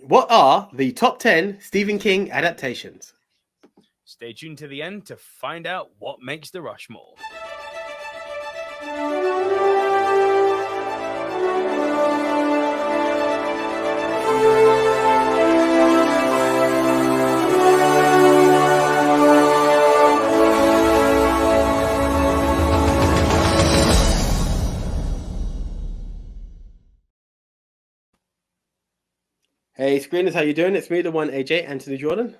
What are the top 10 Stephen King adaptations? Stay tuned to the end to find out what makes the Rushmore. Hey, screeners, how you doing? It's me, the one AJ, Anthony Jordan.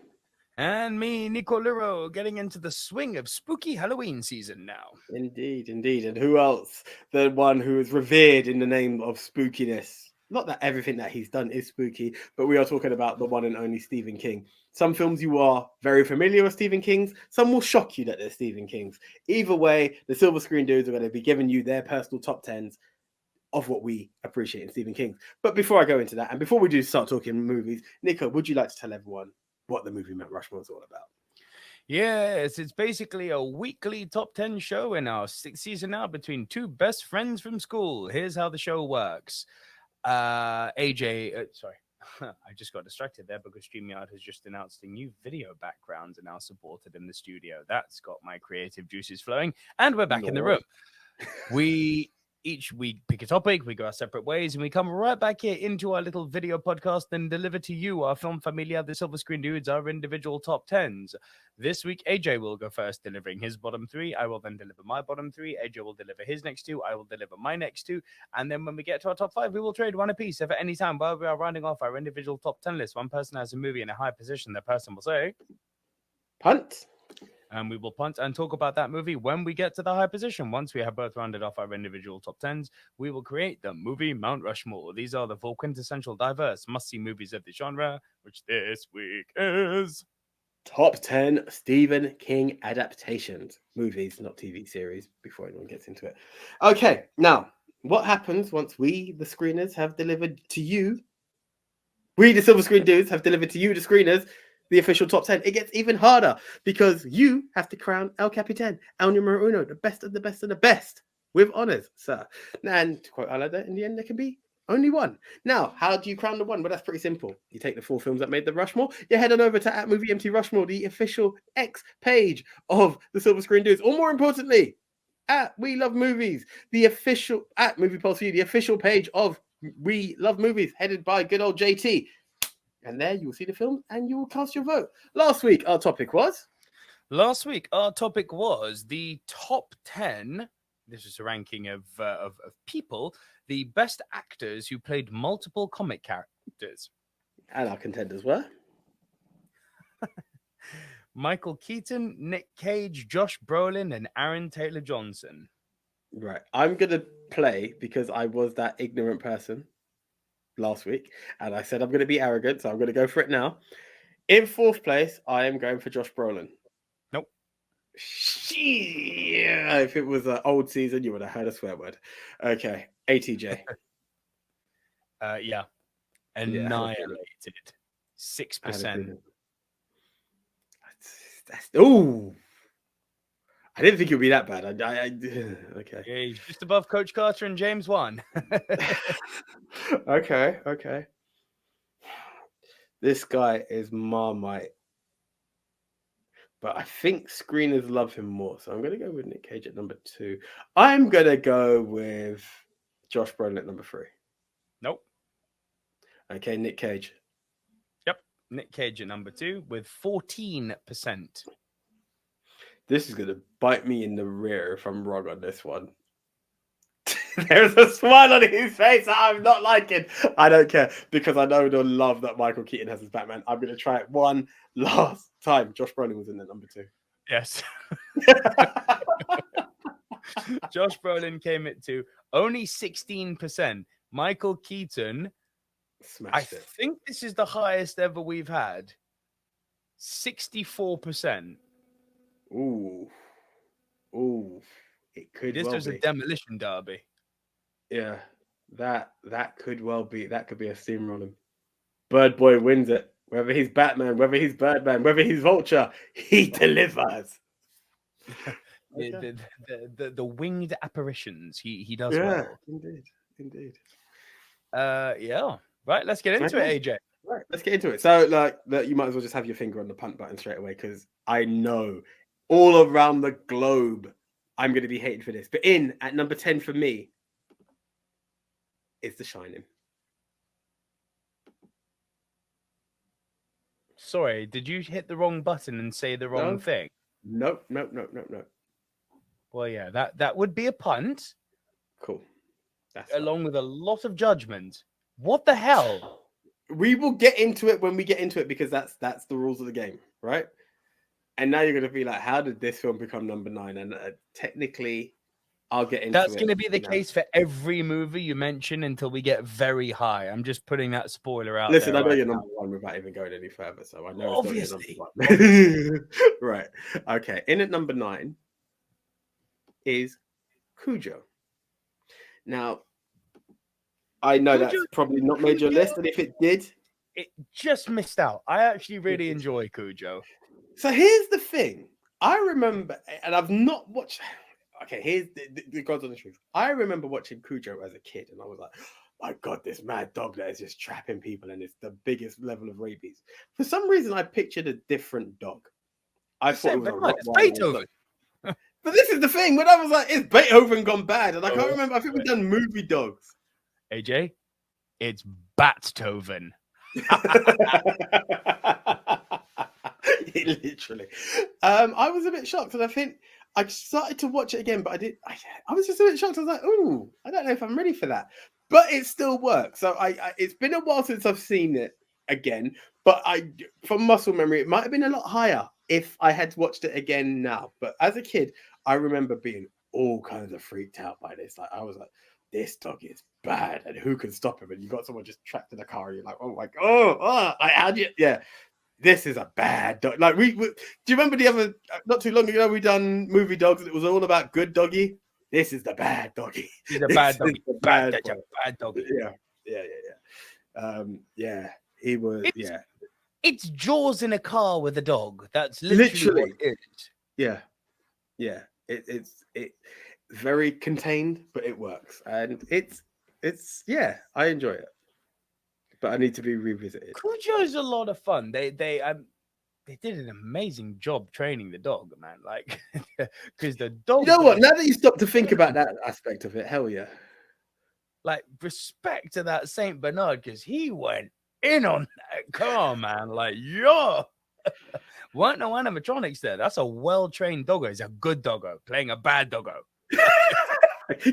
And me, Nico Liro, getting into the swing of spooky Halloween season now. Indeed, indeed. And who else? The one who is revered in the name of spookiness. Not that everything that he's done is spooky, but we are talking about the one and only Stephen King. Some films you are very familiar with Stephen King's. Some will shock you that they're Stephen King's. Either way, the Silver Screen Dudes are going to be giving you their personal top 10s of what we appreciate in Stephen King. But before I go into that, and before we do start talking movies, Nico, would you like to tell everyone what the Movie Mount Rushmore is all about? Yes, it's basically a weekly top 10 show in our 6th season now between two best friends from school. Here's how the show works. AJ, sorry, I just got distracted there because StreamYard has just announced a new video backgrounds are now supported in the studio. That's got my creative juices flowing, and we're back in the room. Each week pick a topic, we go our separate ways, and we come right back here into our little video podcast and deliver to you, our film familia, the Silver Screen Dudes, our individual top 10s. This week, AJ will go first, delivering his bottom 3. I will then deliver my bottom 3. AJ will deliver his next 2. I will deliver my next 2. And then when we get to our top 5, we will trade one apiece. If at any time while we are rounding off our individual top 10 list, one person has a movie in a high position, that person will say, punt. And we will punt and talk about that movie when we get to the high position. Once we have both rounded off our individual top 10s, we will create the Movie Mount Rushmore. These are the 4 quintessential, diverse, must-see movies of the genre, which this week is... Top 10 Stephen King adaptations. Movies, not TV series, before anyone gets into it. Okay, now, what happens once we, the screeners, have delivered to you, we, the Silver Screen Dudes, have delivered to you, the screeners, the official top 10? It gets even harder because you have to crown El Capitan, El Numero Uno, the best of the best of the best, with honors, sir. And to quote Alada, in the end, there can be only one. Now, how do you crown the one? Well, that's pretty simple. You take the 4 films that made the Rushmore, you head on over to @MovieMT Rushmore, the official X page of the Silver Screen Dudes, or more importantly, @We Love Movies, the official @Movie Pulse View, the official page of We Love Movies, headed by good old JT. And there you will see the film and you will cast your vote. Last week, our topic was the top 10. This is a ranking of people, the best actors who played multiple comic characters. And our contenders were Michael Keaton, Nick Cage, Josh Brolin, and Aaron Taylor Johnson. Right. I'm going to play because I was that ignorant person last week. And I said I'm going to be arrogant, so I'm going to go for it now. In 4th place, I am going for Josh Brolin. Nope. Yeah, if it was an old season, you would have heard a swear word. Okay. ATJ. Yeah. Annihilated. 6%. Oh, I didn't think it would be that bad. Okay. Yeah, he's just above Coach Carter and James Wan. Okay. This guy is Marmite. But I think screeners love him more. So I'm going to go with Nick Cage at number 2. I'm going to go with Josh Brolin at number 3. Nope. Okay, Nick Cage. Yep. Nick Cage at number 2 with 14%. This is going to bite me in the rear if I'm wrong on this one. There's a smile on his face that I'm not liking. I don't care because I know the love that Michael Keaton has as Batman. I'm going to try it one last time. Josh Brolin was in at number 2. Yes. Josh Brolin came at 2. Only 16%. Michael Keaton, smashed it. I think this is the highest ever we've had. 64%. Ooh. It could this well was be. A demolition derby. Yeah, that could well be. That could be a steamroller. Bird Boy wins it. Whether he's Batman, whether he's Birdman, whether he's Vulture, he delivers. Okay. The winged apparitions. He does well. Indeed. Yeah. Right, let's get into it, AJ. Right, let's get into it. So, you might as well just have your finger on the punt button straight away because I know all around the globe I'm going to be hated for this. But at number 10 for me is The Shining. Sorry, did you hit the wrong button and say the wrong thing? Nope. Well, yeah, that would be a punt. Cool. Along with a lot of judgment. What the hell? We will get into it when we get into it because that's the rules of the game, right? And now you're going to be like, how did this film become number 9? And technically, I'll get into it. That's going to be the case for every movie you mention until we get very high. I'm just putting that spoiler out. Listen, there I know you're number 1 without even going any further, so I know obviously. It's not your number 1. Right. Okay. In at number 9 is Cujo. Now, I know that's probably not made your list, and if it did, it just missed out. I actually really enjoy Cujo. So here's the thing. I remember, and I've not watched. Okay, here's the God's honest truth. I remember watching Cujo as a kid, and I was like, my God, this mad dog that is just trapping people, and it's the biggest level of rabies. For some reason, I pictured a different dog. I thought it was it's Beethoven. But this is the thing. When I was like, is Beethoven gone bad? And I can't remember. I think we've done movie dogs. AJ, it's Battoven. Literally. I was a bit shocked because I think I started to watch it again, but I was just a bit shocked. I was like, oh, I don't know if I'm ready for that. But it still works. So it's been a while since I've seen it again. But from muscle memory, it might have been a lot higher if I had watched it again now. But as a kid, I remember being all kinds of freaked out by this. Like I was like, this dog is bad, and who can stop him? And you got someone just trapped in a car, and you're like, oh my God, yeah. This is a bad dog. Like do you remember the other not too long ago we done movie dogs and it was all about good doggy? This is the bad doggy. He's a bad doggy. Bad doggy. Yeah. He was. It's Jaws in a car with a dog. That's literally what it is. Yeah. It's very contained, but it works, and it's I enjoy it. But I need to be revisited. Cujo's a lot of fun. They did an amazing job training the dog, man. Like, because the dog. You know what? Now that you stop to think about that aspect of it, hell yeah. Like, respect to that Saint Bernard because he went in on that car, man. Like, yo, weren't no animatronics there. That's a well-trained doggo. He's a good doggo playing a bad doggo.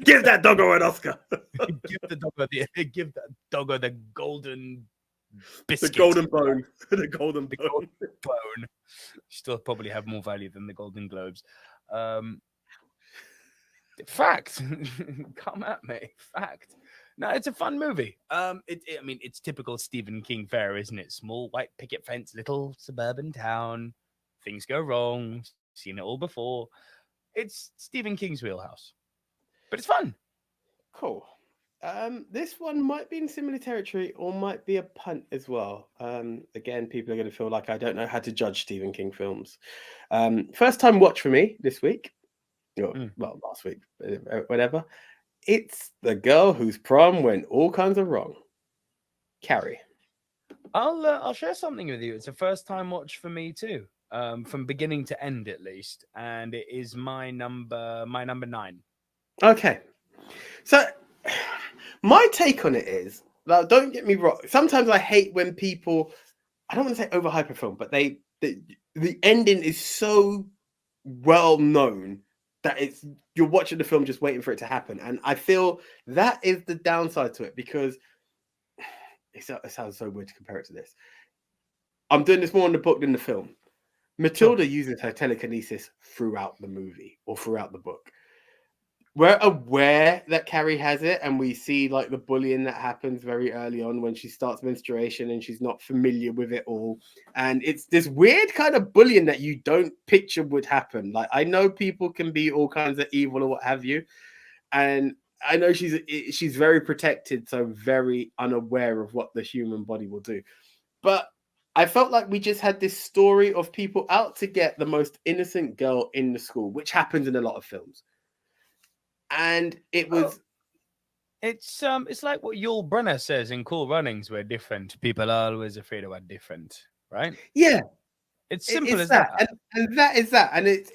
Give that doggo an Oscar. Give that doggo the golden biscuit. The golden bone. The golden bone. Still probably have more value than the Golden Globes. Fact. Come at me. Fact. No, it's a fun movie. It's typical Stephen King fare, isn't it? Small white picket fence, little suburban town. Things go wrong. Seen it all before. It's Stephen King's wheelhouse. But it's fun. Cool. This one might be in similar territory or might be a punt as well. Again, people are going to feel like I don't know how to judge Stephen King films. First time watch for me this week. Well, last week, whatever. It's The Girl Whose Prom Went All Kinds of Wrong. Carrie. I'll share something with you. It's a first time watch for me too. From beginning to end at least. And it is my number 9. Okay, so my take on it is, now don't get me wrong, sometimes I hate when people, I don't want to say overhype a film, but the ending is so well known that you're watching the film just waiting for it to happen, and I feel that is the downside to it, because it sounds so weird to compare it to this. I'm doing this more in the book than the film. Matilda uses her telekinesis throughout the movie or throughout the book. We're aware that Carrie has it, and we see like the bullying that happens very early on when she starts menstruation and she's not familiar with it all. And it's this weird kind of bullying that you don't picture would happen. Like, I know people can be all kinds of evil or what have you. And I know she's very protected, so very unaware of what the human body will do. But I felt like we just had this story of people out to get the most innocent girl in the school, which happens in a lot of films. And it was It's like what Yul Brynner says in Cool Runnings. We're different. People are always afraid we're different, right? Yeah, It's simple it's as that, that. and that is that, and it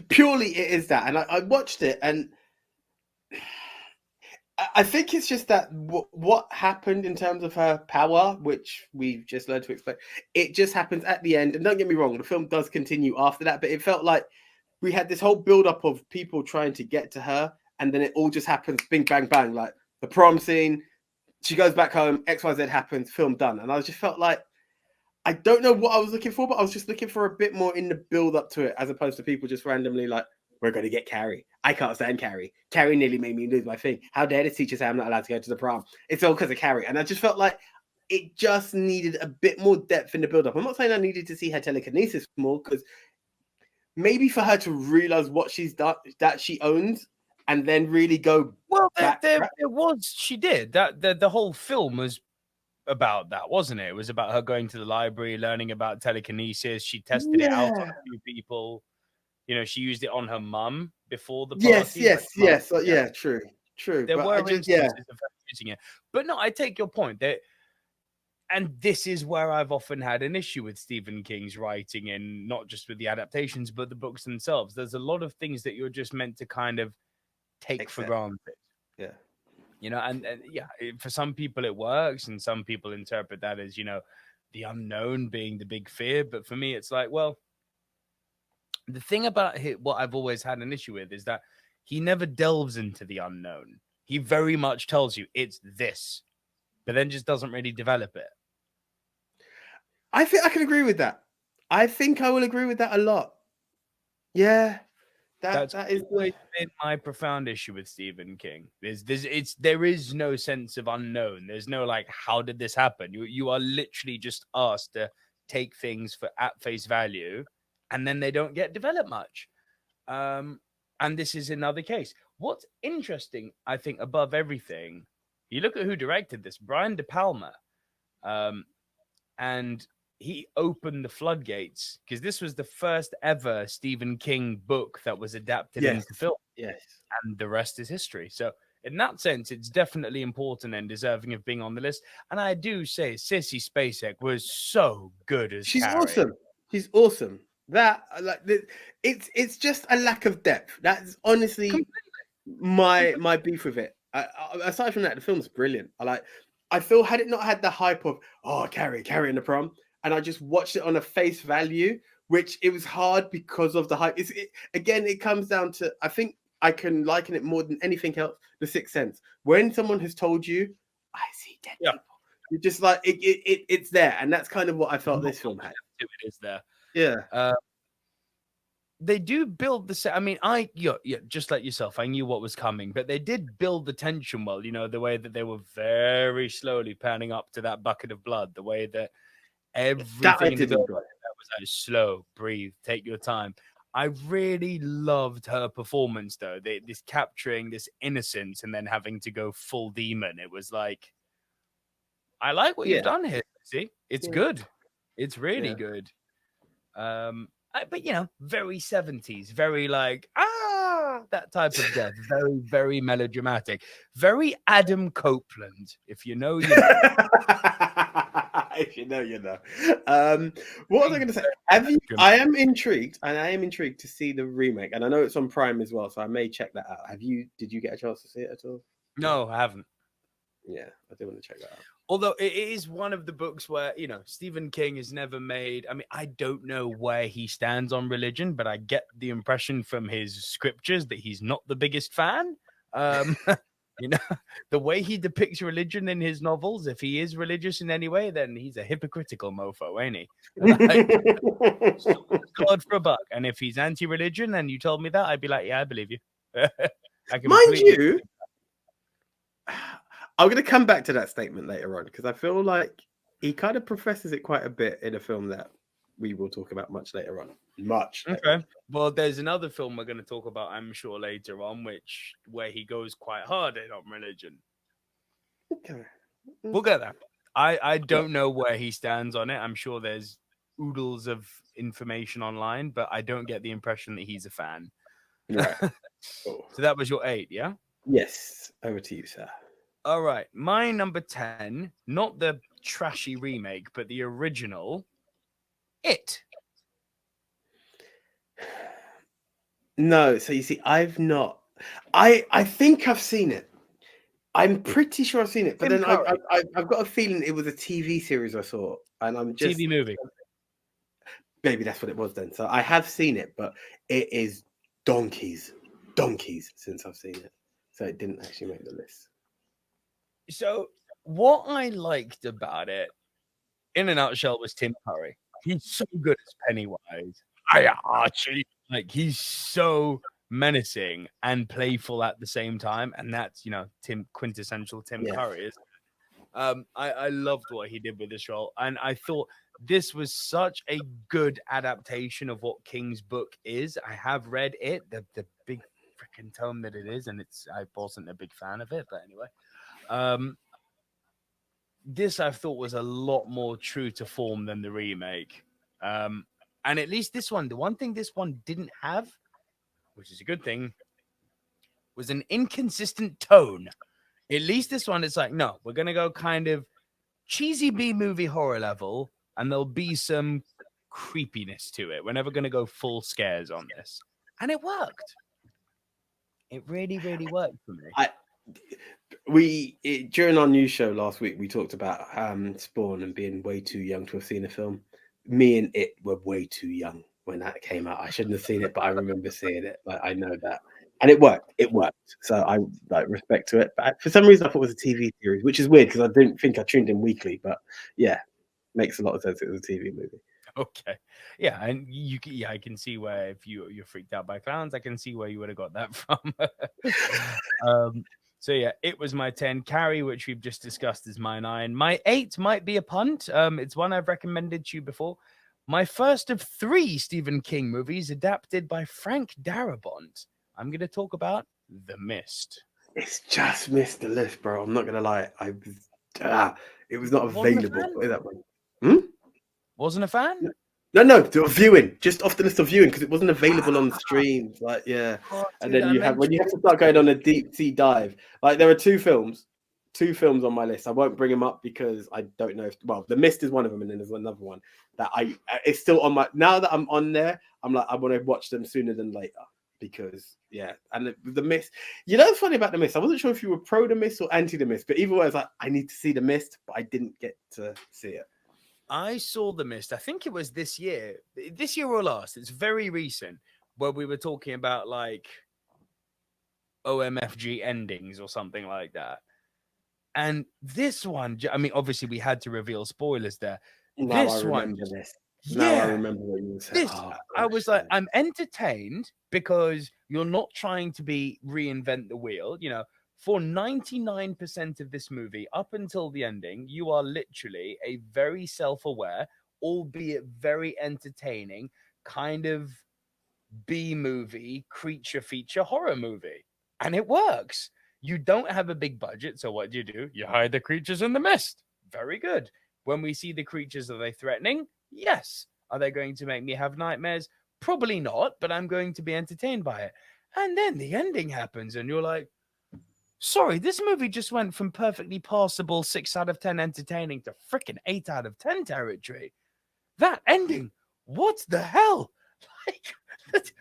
purely it is that. And I watched it, and I think it's just that what happened in terms of her power, which we've just learned to expect, it just happens at the end. And don't get me wrong, the film does continue after that, but it felt like we had this whole build up of people trying to get to her, and then it all just happens, bing, bang, bang, like the prom scene. She goes back home, XYZ happens, film done. And I just felt like I don't know what I was looking for, but I was just looking for a bit more in the build up to it, as opposed to people just randomly like, we're going to get Carrie. I can't stand Carrie. Carrie nearly made me lose my thing. How dare the teacher say I'm not allowed to go to the prom? It's all because of Carrie. And I just felt like it just needed a bit more depth in the build up. I'm not saying I needed to see her telekinesis more, because maybe for her to realize what she's done, that she owns, and then really go Well, back. there was. She did that. The whole film was about that, wasn't it? It was about her going to the library, learning about telekinesis. She tested it out on Yeah. a few people. You know, she used it on her mum before the Yes, party. yeah, true. There But I were just, instances of her using it. But no, I take your point. That, and this is where I've often had an issue with Stephen King's writing, and not just with the adaptations, but the books themselves. There's a lot of things that you're just meant to kind of take for granted. Yeah. You know, and yeah, for some people it works, and some people interpret that as, you know, the unknown being the big fear. But for me, it's like, well, the thing about what I've always had an issue with is that he never delves into the unknown. He very much tells you it's this, but then just doesn't really develop it. I think I can agree with that. I think I will agree with that a lot. Yeah. That's That is always been my profound issue with Stephen King. There is no sense of unknown. There's no like, how did this happen? You are literally just asked to take things for at face value, and then they don't get developed much. And this is another case. What's interesting, I think, above everything, you look at who directed this, Brian De Palma, and he opened the floodgates, because this was the first ever Stephen King book that was adapted into film. Yes. And the rest is history. So in that sense, it's definitely important and deserving of being on the list. And I do say Sissy Spacek was so good as She's Carrie. awesome. She's awesome. That like it's just a lack of depth. That's honestly my beef with it. Aside from that, the film's brilliant. I feel, had it not had the hype of Carrie in the prom, and I just watched it on a face value, which it was hard because of the hype. Again, it comes down to, I think I can liken it more than anything else, the Sixth Sense. When someone has told you, I see dead people, you're just like it's there, and that's kind of what I felt this film had. It is there. Yeah. They do build the set. I mean, just like yourself, I knew what was coming, but they did build the tension well. You know, the way that they were very slowly panning up to that bucket of blood, the way that everything in the build that was like, slow, breathe, take your time. I really loved her performance, though. This capturing this innocence and then having to go full demon. It was like, I like what you've done here. See, it's good. It's really good. But you know, very 70s, very like that type of death, very, very melodramatic, very Adam Copeland. If you know, you know. If you know, you know. What was I going to say? I am intrigued, and I am intrigued to see the remake, and I know it's on Prime as well, so I may check that out. Did you get a chance to see it at all? No, I haven't. Yeah, I do want to check that out. Although it is one of the books where, you know, Stephen King has never made, I mean, I don't know where he stands on religion, but I get the impression from his scriptures that he's not the biggest fan. You know, the way he depicts religion in his novels, if he is religious in any way, then he's a hypocritical mofo, ain't he? Like, God for a buck. And if he's anti-religion and you told me that, I'd be like, yeah, I believe you. Mind you, I'm going to come back to that statement later on, because I feel like he kind of professes it quite a bit in a film that we will talk about much later on. Okay. Well, there's another film we're going to talk about, I'm sure, later on, where he goes quite hard in on religion. Okay. We'll get there. I don't know where he stands on it. I'm sure there's oodles of information online, but I don't get the impression that he's a fan. Right. So that was your 8, yeah? Yes, over to you, sir. All right, my number 10, not the trashy remake, but the original, It. No, so you see, I've not. I think I've seen it. I'm pretty sure I've seen it, but Tim then Curry, I've got a feeling it was a TV series I saw, and I'm just TV movie. maybe that's what it was then. So I have seen it, but it is donkeys since I've seen it, so it didn't actually make the list. So, what I liked about it, in a nutshell, was Tim Curry. He's so good as Pennywise. Hiya, Archie. Like, he's so menacing and playful at the same time. And that's, quintessential Tim Yeah. Curry. I loved what he did with this role. And I thought this was such a good adaptation of what King's book is. I have read it, the big freaking tome that it is. And I wasn't a big fan of it. But anyway. This I thought was a lot more true to form than the remake. And at least this one, the one thing this one didn't have, which is a good thing, was an inconsistent tone. At least this one, it's like, no, we're going to go kind of cheesy B-movie horror level, and there'll be some creepiness to it. We're never going to go full scares on this. And it worked. It really, really worked for me. During our news show last week, we talked about Spawn and being way too young to have seen the film. Me and it were way too young when that came out. I shouldn't have seen it, but I remember seeing it. Like, I know that, and it worked. It worked. So I like respect to it. But for some reason, I thought it was a TV series, which is weird because I didn't think I tuned in weekly. But yeah, makes a lot of sense. It was a TV movie. Okay, yeah, and I can see where if you're freaked out by clowns, I can see where you would have got that from. So yeah, it was my 10. Carrie, which we've just discussed, is my 9. My 8 might be a punt. It's one I've recommended to you before. My first of 3 Stephen King movies adapted by Frank Darabont. I'm going to talk about The Mist. It's just missed the list, bro. I'm not gonna lie. It was not available. What is that one? Wasn't a fan? No, viewing, just off the list of viewing because it wasn't available on streams. Like, yeah, Oh, and dude, then when you have to start going on a deep sea dive. Like, there are two films on my list. I won't bring them up because I don't know if The Mist is one of them, and then there's another one that it's still on my. Now that I'm on there, I'm like, I want to watch them sooner than later because and the Mist. You know what's funny about The Mist? I wasn't sure if you were pro The Mist or anti The Mist, but either way, I was like, I need to see The Mist, but I didn't get to see it. I saw The Mist. I think it was this year or last. It's very recent, where we were talking about like OMFG endings or something like that. And this one, I mean, obviously we had to reveal spoilers there. Now I remember this. Now I remember what you said. I was like, I'm entertained because you're not trying to reinvent the wheel. For 99% of this movie, up until the ending, you are literally a very self-aware, albeit very entertaining, kind of B-movie, creature feature horror movie. And it works. You don't have a big budget, so what do? You hide the creatures in the mist. Very good. When we see the creatures, are they threatening? Yes. Are they going to make me have nightmares? Probably not, but I'm going to be entertained by it. And then the ending happens, and you're like, sorry, this movie just went from perfectly passable 6 out of 10 entertaining to freaking 8 out of 10 territory. That ending, what the hell? Like,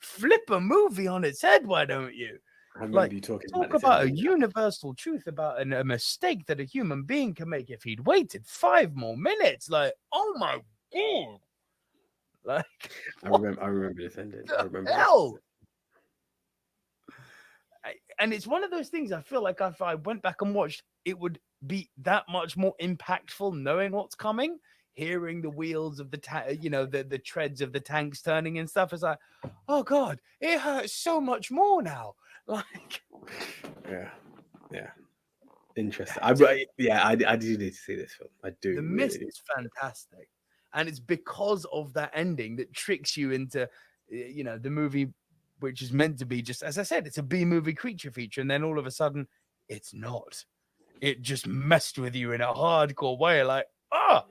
flip a movie on its head, why don't you? I remember you talking talk about a universal truth about a mistake that a human being can make if he'd waited 5 more minutes. Like, oh my god! Like, I remember this ending. I remember. Hell. And it's one of those things. I feel like if I went back and watched, it would be that much more impactful knowing what's coming. Hearing the wheels of the the treads of the tanks turning and stuff. It's like, oh god, it hurts so much more now. Like, yeah, interesting. I do need to see this film. I do. The Mist is fantastic, and it's because of that ending that tricks you into, the movie, which is meant to be just, as I said, it's a B-movie creature feature, and then all of a sudden, it's not. It just messed with you in a hardcore way, like, oh,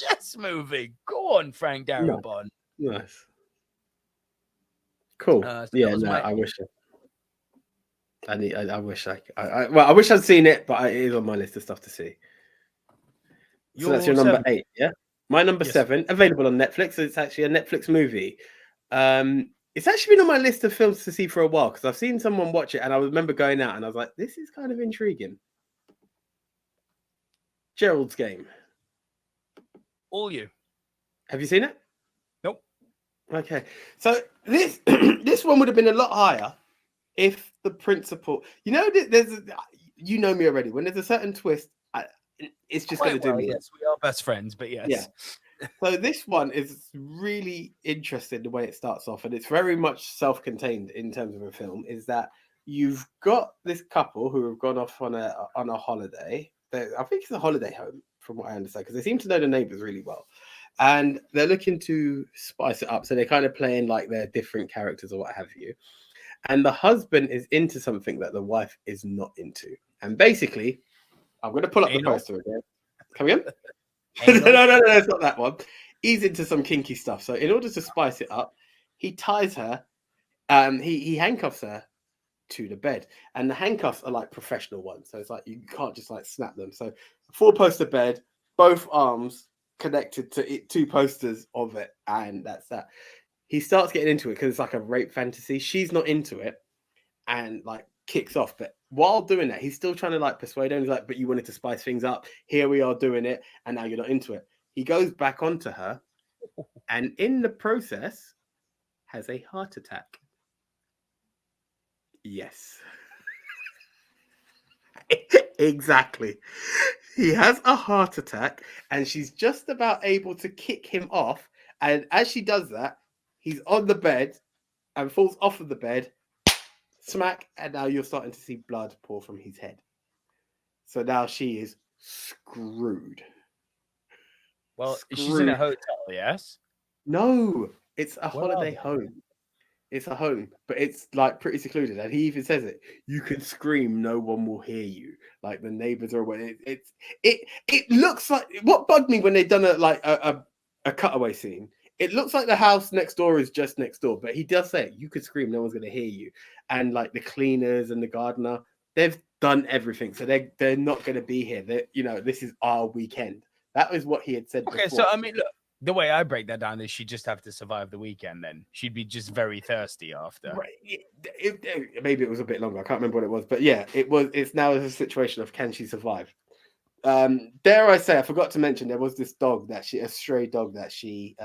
yes, movie. Go on, Frank Darabont. Nice. Cool. I wish it. I wish I wish I'd seen it, but it is on my list of stuff to see. So that's your number 8, yeah? My number 7, available on Netflix. It's actually a Netflix movie. It's actually been on my list of films to see for a while because I've seen someone watch it and I remember going out and I was like, this is kind of intriguing. Gerald's Game. All you. Have you seen it? Nope. Okay. So this this one would have been a lot higher if the principal, you know me already. When there's a certain twist, it's just going to do me. Yes, we are best friends, but yes. Yeah. So this one is really interesting the way it starts off, and it's very much self-contained in terms of a film. Is that you've got this couple who have gone off on a holiday. I think it's a holiday home, from what I understand, because they seem to know the neighbors really well, and they're looking to spice it up. So they're kind of playing like they're different characters or what have you. And the husband is into something that the wife is not into, and basically, I'm going to pull up the poster again. Come again? No, it's not that one. He's into some kinky stuff. So in order to spice it up, he ties her, he handcuffs her to the bed. And the handcuffs are like professional ones. So it's like you can't just like snap them. So 4-poster bed, both arms connected to 2 posters of it. And that's that. He starts getting into it because it's like a rape fantasy. She's not into it and like kicks off. But while doing that, he's still trying to like persuade her. He's like, but you wanted to spice things up. Here we are doing it. And now you're not into it. He goes back onto her and in the process has a heart attack. Yes. Exactly. He has a heart attack and she's just about able to kick him off. And as she does that, he's on the bed and falls off of the bed. Smack, and now you're starting to see blood pour from his head. So now she is screwed. Well, she's in a hotel, yes? No, it's a holiday home. It's a home, but it's like pretty secluded. And he even says it. You can scream, no one will hear you. Like the neighbors are away. It looks like what bugged me when they'd done a cutaway scene. It looks like the house next door is just next door, but he does say you could scream, no one's going to hear you. And like the cleaners and the gardener, they've done everything, so they're not going to be here. This is our weekend. That was what he had said. Okay, before. so I mean, look, the way I break that down is she'd just have to survive the weekend. Then she'd be just very thirsty after. Right. Maybe it was a bit longer. I can't remember what it was, but yeah, it was. It's now a situation of can she survive? Dare I say, I forgot to mention there was this dog a stray dog that she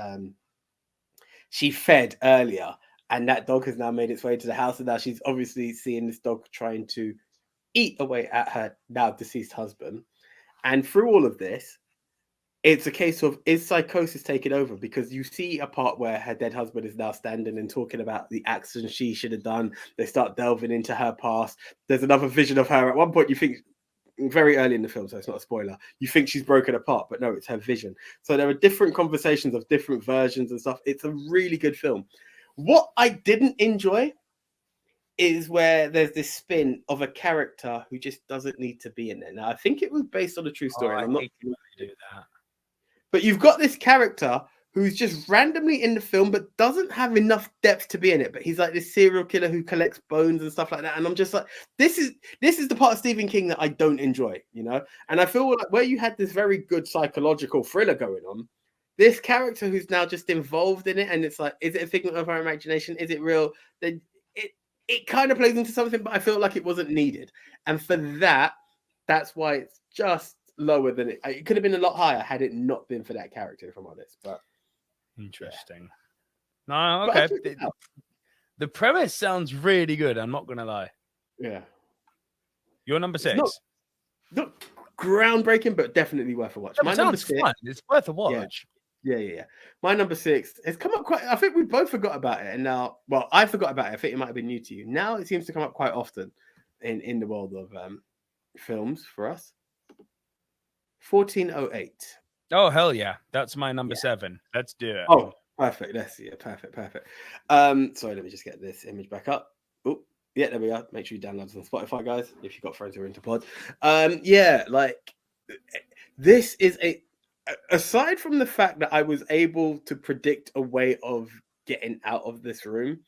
fed earlier, and that dog has now made its way to the house, and now she's obviously seeing this dog trying to eat away at her now deceased husband. And through all of this, it's a case of, is psychosis taking over? Because you see a part where her dead husband is now standing and talking about the actions she should have done. They start delving into her past. There's another vision of her. At one point, you think, very early in the film, so it's not a spoiler, you think she's broken apart, but no, it's her vision. So there are different conversations of different versions and stuff. It's a really good film. What I didn't enjoy is where there's this spin of a character who just doesn't need to be in there. Now, I think it was based on a true story. I I'm not hate when they do that. But you've got this character who's just randomly in the film, but doesn't have enough depth to be in it. But he's like this serial killer who collects bones and stuff like that. And I'm just like, this is the part of Stephen King that I don't enjoy, And I feel like where you had this very good psychological thriller going on, this character who's now just involved in it, and it's like, is it a figment of our imagination? Is it real? It kind of plays into something, but I feel like it wasn't needed. And for that's why it's just lower than it could have been a lot higher had it not been for that character, if I'm honest. But interesting. Yeah. No, okay. The premise sounds really good. I'm not gonna lie. Yeah. Your number 6. Not groundbreaking, but definitely worth a watch. My number 6. Fun. It's worth a watch. Yeah. My number 6 has come up quite. I think we both forgot about it, and now, well, I forgot about it. I think it might have been new to you. Now it seems to come up quite often in the world of films for us. 1408. Oh, hell yeah. That's my number 7. Let's do it. Oh, perfect. Perfect. Sorry, let me just get this image back up. Oh, yeah, there we are. Make sure you download it on Spotify, guys, if you've got friends who are into pod. This is aside from the fact that I was able to predict a way of getting out of this room,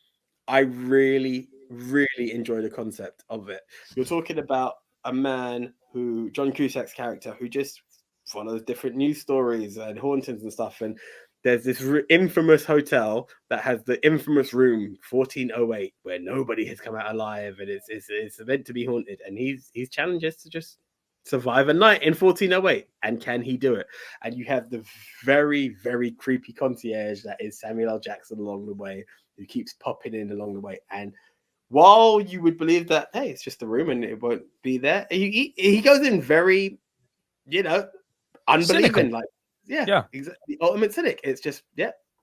I really really enjoy the concept of it. You're talking about a man who, John Cusack's character, who just follows different news stories and hauntings and stuff. And there's this infamous hotel that has the infamous room 1408 where nobody has come out alive, and it's meant to be haunted. And he's challenged us to just survive a night in 1408, and can he do it? And you have the very, very creepy concierge that is Samuel L. Jackson along the way, who keeps popping in along the way. And while you would believe that, hey, it's just a room and it won't be there, he goes in very, unbelieving. Cynical. Like, exactly, the ultimate cynic. It's just,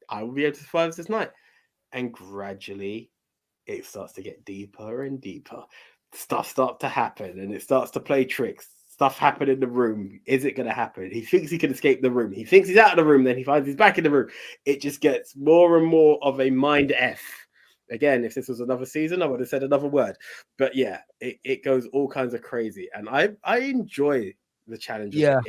I will be able to survive this night. And gradually it starts to get deeper and deeper. Stuff starts to happen, and it starts to play tricks. Stuff happen in the room. Is it going to happen? He thinks he can escape the room. He thinks he's out of the room. Then he finds he's back in the room. It just gets more and more of a mind F. Again, if this was another season, I would have said another word. But yeah, it goes all kinds of crazy. And I enjoy the challenge. Yeah.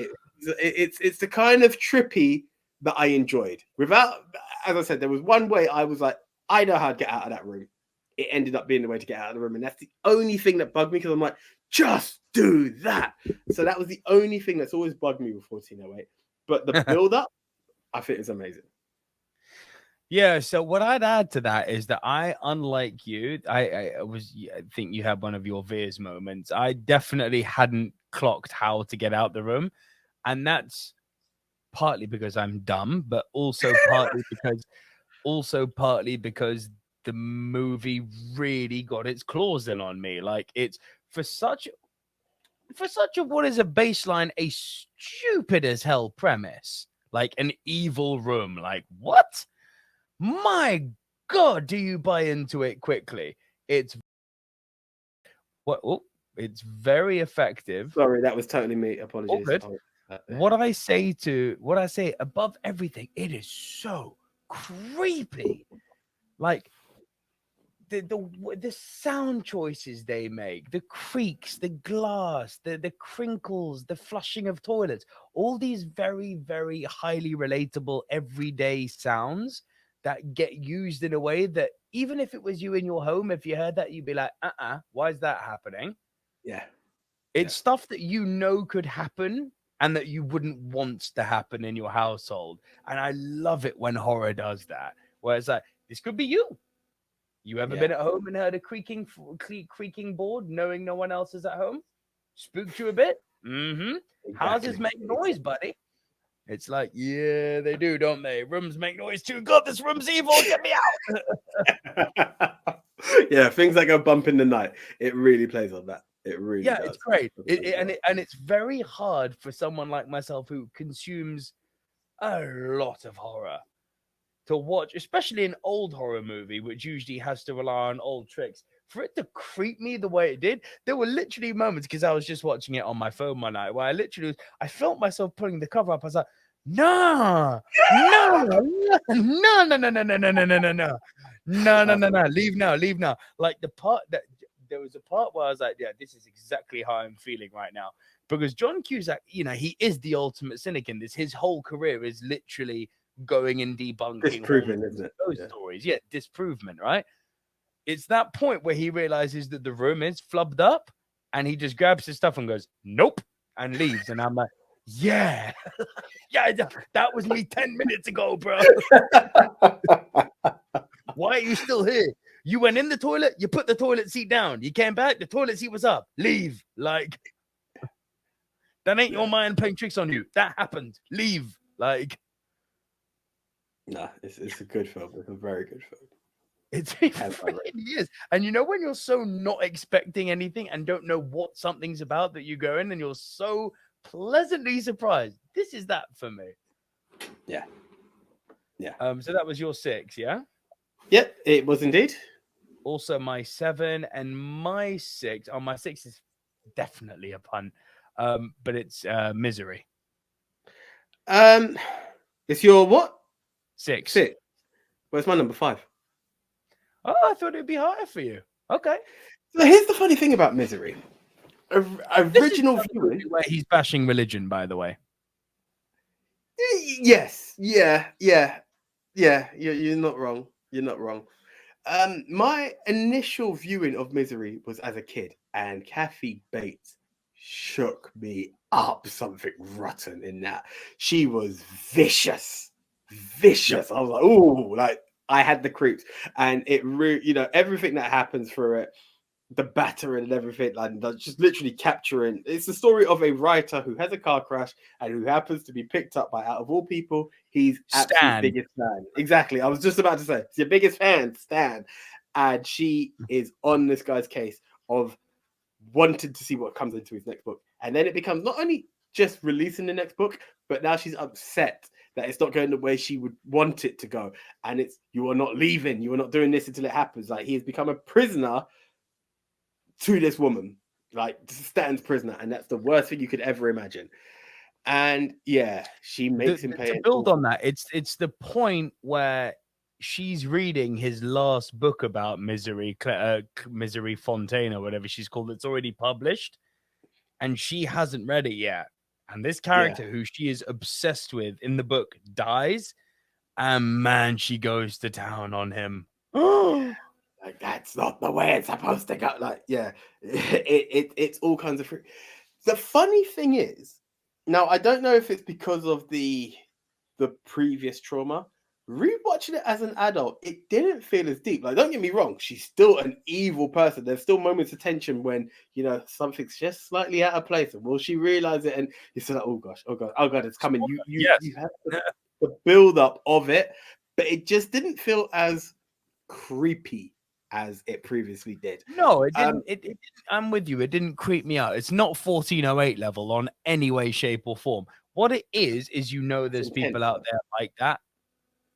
It's the kind of trippy that I enjoyed. Without, as I said, there was one way I was like, I know how to get out of that room. It ended up being the way to get out of the room. And that's the only thing that bugged me, because I'm like, just do that. So that was the only thing that's always bugged me with 1408. But the build-up, I think, is amazing. Yeah, so what I'd add to that is that I, unlike you, I think you had one of your Veers moments. I definitely hadn't clocked how to get out the room. And that's partly because I'm dumb, but also partly because the movie really got its claws in on me. Like, it's for such a what is a baseline, a stupid as hell premise, like an evil room. Like, what? My God, do you buy into it quickly? It's very effective. Sorry, that was totally me. Apologies. What I say above everything, it is so creepy. Like the sound choices they make, the creaks, the glass, the crinkles, the flushing of toilets, all these very, very highly relatable everyday sounds that get used in a way that even if it was you in your home, if you heard that, you'd be like, why is that happening? Yeah. It's stuff that could happen and that you wouldn't want to happen in your household. And I love it when horror does that, where it's like, this could be you. You ever been at home and heard a creaking board knowing no one else is at home? Spooked you a bit? Mm-hmm. Exactly. Houses make noise, buddy. It's like, yeah, they do, don't they? Rooms make noise too. God, this room's evil. Get me out. Yeah, things that go bump in the night. It really plays on that. It really does. It's great. And it's very hard for someone like myself who consumes a lot of horror to watch, especially an old horror movie, which usually has to rely on old tricks. For it to creep me the way it did, there were literally moments, because I was just watching it on my phone one night, where I felt myself pulling the cover up. I was like, no, leave now. Like the part that there was a part where I was like, yeah, this is exactly how I'm feeling right now. Because John Cusack, he is the ultimate cynic in this. His whole career is literally going and debunking disproven, isn't it? Those stories. Yeah, disprovement, right? It's that point where he realizes that the room is flubbed up, and he just grabs his stuff and goes, nope, and leaves. And I'm like, yeah, that was me 10 minutes ago, bro. Why are you still here? You went in the toilet, you put the toilet seat down, you came back, the toilet seat was up. Leave. Like, that ain't your mind playing tricks on you. That happened. Leave. Like, no, it's a good film. It's a very good film. It really is. And when you're so not expecting anything and don't know what something's about, that you go in and you're so pleasantly surprised. This is that for me. Yeah. So that was your 6, yeah? Yep, it was indeed. Also my 7 and my 6. Oh, my 6 is definitely a pun. But it's Misery. It's your what? 6. Where's my number 5? Oh, I thought it'd be harder for you. Okay. So here's the funny thing about Misery. Original viewing, where he's bashing religion, by the way. Yes. Yeah. You're not wrong. You're not wrong. My initial viewing of Misery was as a kid, and Kathy Bates shook me up something rotten in that. She was vicious, Yep. vicious. I was like, oh, like I had the creeps, and it you know, everything that happens through it, the battering and everything, like just literally capturing. It's the story of a writer who has a car crash and who happens to be picked up by, out of all people, he's absolute Stan. biggest fan. Exactly. I was just about to say, it's your biggest fan, Stan. And she is on this guy's case of wanted to see what comes into his next book. And then it becomes not only just releasing the next book, but now she's upset that it's not going the way she would want it to go. And it's, you are not leaving, you are not doing this until it happens. Like, he has become a prisoner to this woman, like Stan's prisoner. And that's the worst thing you could ever imagine. And yeah, she makes him pay To an build awful. on that, it's the point where she's reading his last book about Misery, Misery Fontaine or whatever she's called. It's already published, and she hasn't read it yet. And this Yeah. character, who she is obsessed with in the book, dies, and man, she goes to town on him. Like, that's not the way it's supposed to go. Like, yeah, it's all kinds of fruit. The funny thing is, now I don't know if it's because of the previous trauma. Rewatching it as an adult, it didn't feel as deep. Like, don't get me wrong, she's still an evil person. There's still moments of tension when, you know, something's just slightly out of place, and will she realize it? And you're still like, oh gosh, oh god, oh god, it's coming. Yes. You have the build up of it, but it just didn't feel as creepy as it previously did. No, it didn't. It I'm with you. It didn't creep me out. It's not 1408 level on any way, shape, or form. What it is you know, there's people out there like that.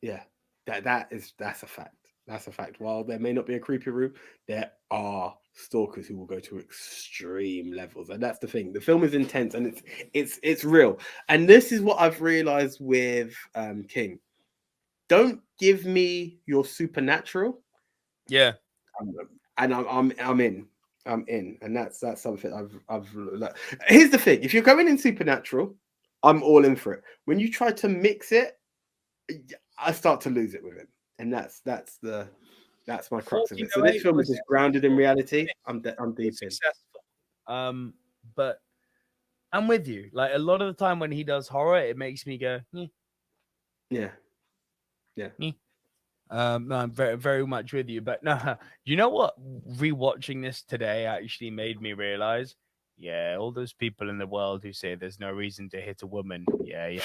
Yeah, that's a fact. That's a fact. While there may not be a creepy room, there are stalkers who will go to extreme levels, and that's the thing. The film is intense, and it's real. And this is what I've realized with King. Don't give me your supernatural. Yeah. And I'm in. I'm in, and that's something I've. Here's the thing: if you're going in supernatural, I'm all in for it. When you try to mix it, I start to lose it with him, and that's my crux of it. So this film is just grounded in reality. I'm deep in. But I'm with you. Like, a lot of the time when he does horror, it makes me go, Yeah. No, I'm very, very much with you. But no, you know what? Rewatching this today actually made me realize, yeah, all those people in the world who say there's no reason to hit a woman. Yeah.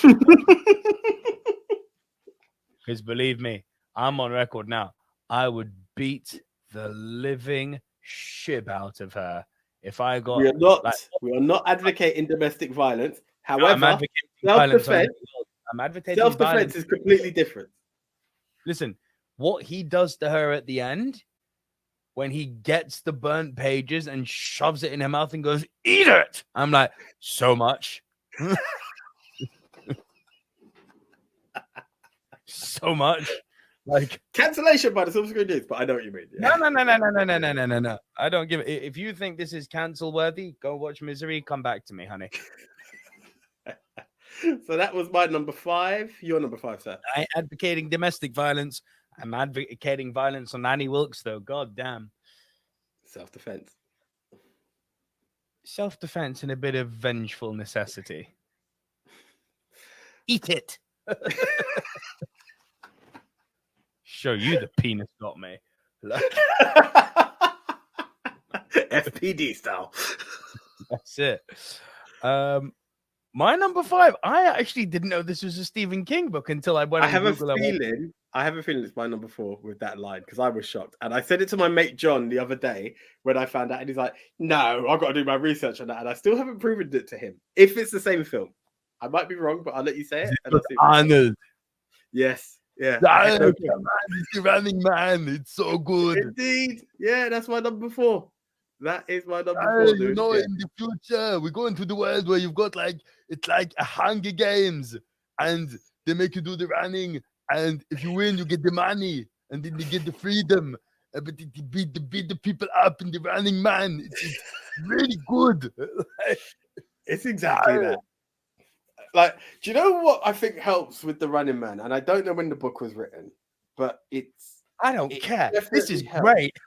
Because believe me, I'm on record now. I would beat the living shit out of her if I got. We are not advocating domestic violence. No, I'm However, advocating violence. I'm advocating self-defense is completely different. Listen, what he does to her at the end, when he gets the burnt pages and shoves it in her mouth and goes, "Eat it!" I'm like, so much. So much. Like, cancellation by the Silver Screen News, but I know what you mean. Yeah. No. I don't give it. If you think this is cancel worthy, go watch Misery. Come back to me, honey. So that was my number 5. Your number 5, sir. I ain't advocating domestic violence. I'm advocating violence on Annie Wilkes, though. God damn. Self-defense. Self-defense and a bit of vengeful necessity. Eat it. Show you the penis got me. FPD style. That's it. My number 5. I actually didn't know this was a Stephen King book until I went. I have a feeling it's my number 4 with that line, because I was shocked, and I said it to my mate John the other day when I found out, and he's like, "No, I've got to do my research on that," and I still haven't proven it to him. If it's the same film, I might be wrong, but I'll let you say it. And Arnold. Yes. Yeah. The Running Man. It's so good. Indeed. Yeah, that's my number 4. That is my number 4, dude. In the future, we go into the world where you've got it's like a Hunger Games, and they make you do the running, and if you win, you get the money, and then you get the freedom. But they beat the people up in the Running Man. It's really good. It's exactly that. Like, do you know what I think helps with the Running Man? And I don't know when the book was written, but I don't It care. This is definitely helped. great.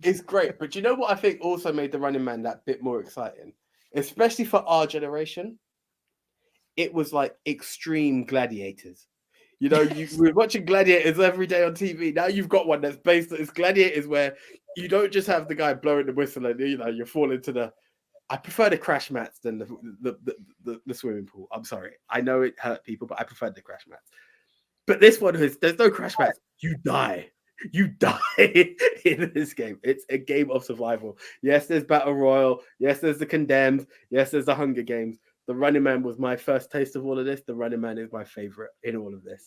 It's great, but you know what I think also made the Running Man that bit more exciting, especially for our generation. It was like extreme gladiators. You know, we're watching gladiators every day on TV. Now you've got one that's based on it's gladiators where you don't just have the guy blowing the whistle and you fall into the. I prefer the crash mats than the swimming pool. I'm sorry, I know it hurt people, but I prefer the crash mats. But this one there's no crash mats. You die. You die in this game. It's a game of survival. Yes, there's Battle Royale. Yes, there's the Condemned. Yes, there's the Hunger Games. The Running Man was my first taste of all of this. The Running Man is my favorite in all of this.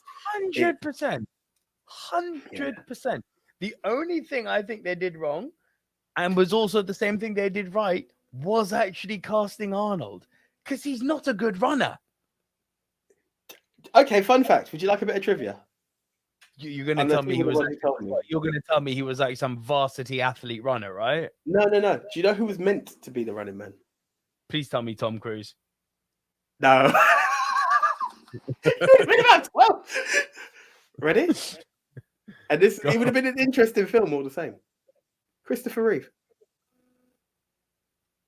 100%. 100%. The only thing I think they did wrong, and was also the same thing they did right, was actually casting Arnold. Because he's not a good runner. Okay, fun fact. Would you like a bit of trivia? You're going to tell me he was. You're going to tell me he was like some varsity athlete runner, right? No. Do you know who was meant to be the Running Man? Please tell me Tom Cruise. No. It would have been about 12. Ready? And it would have been an interesting film all the same. Christopher Reeve.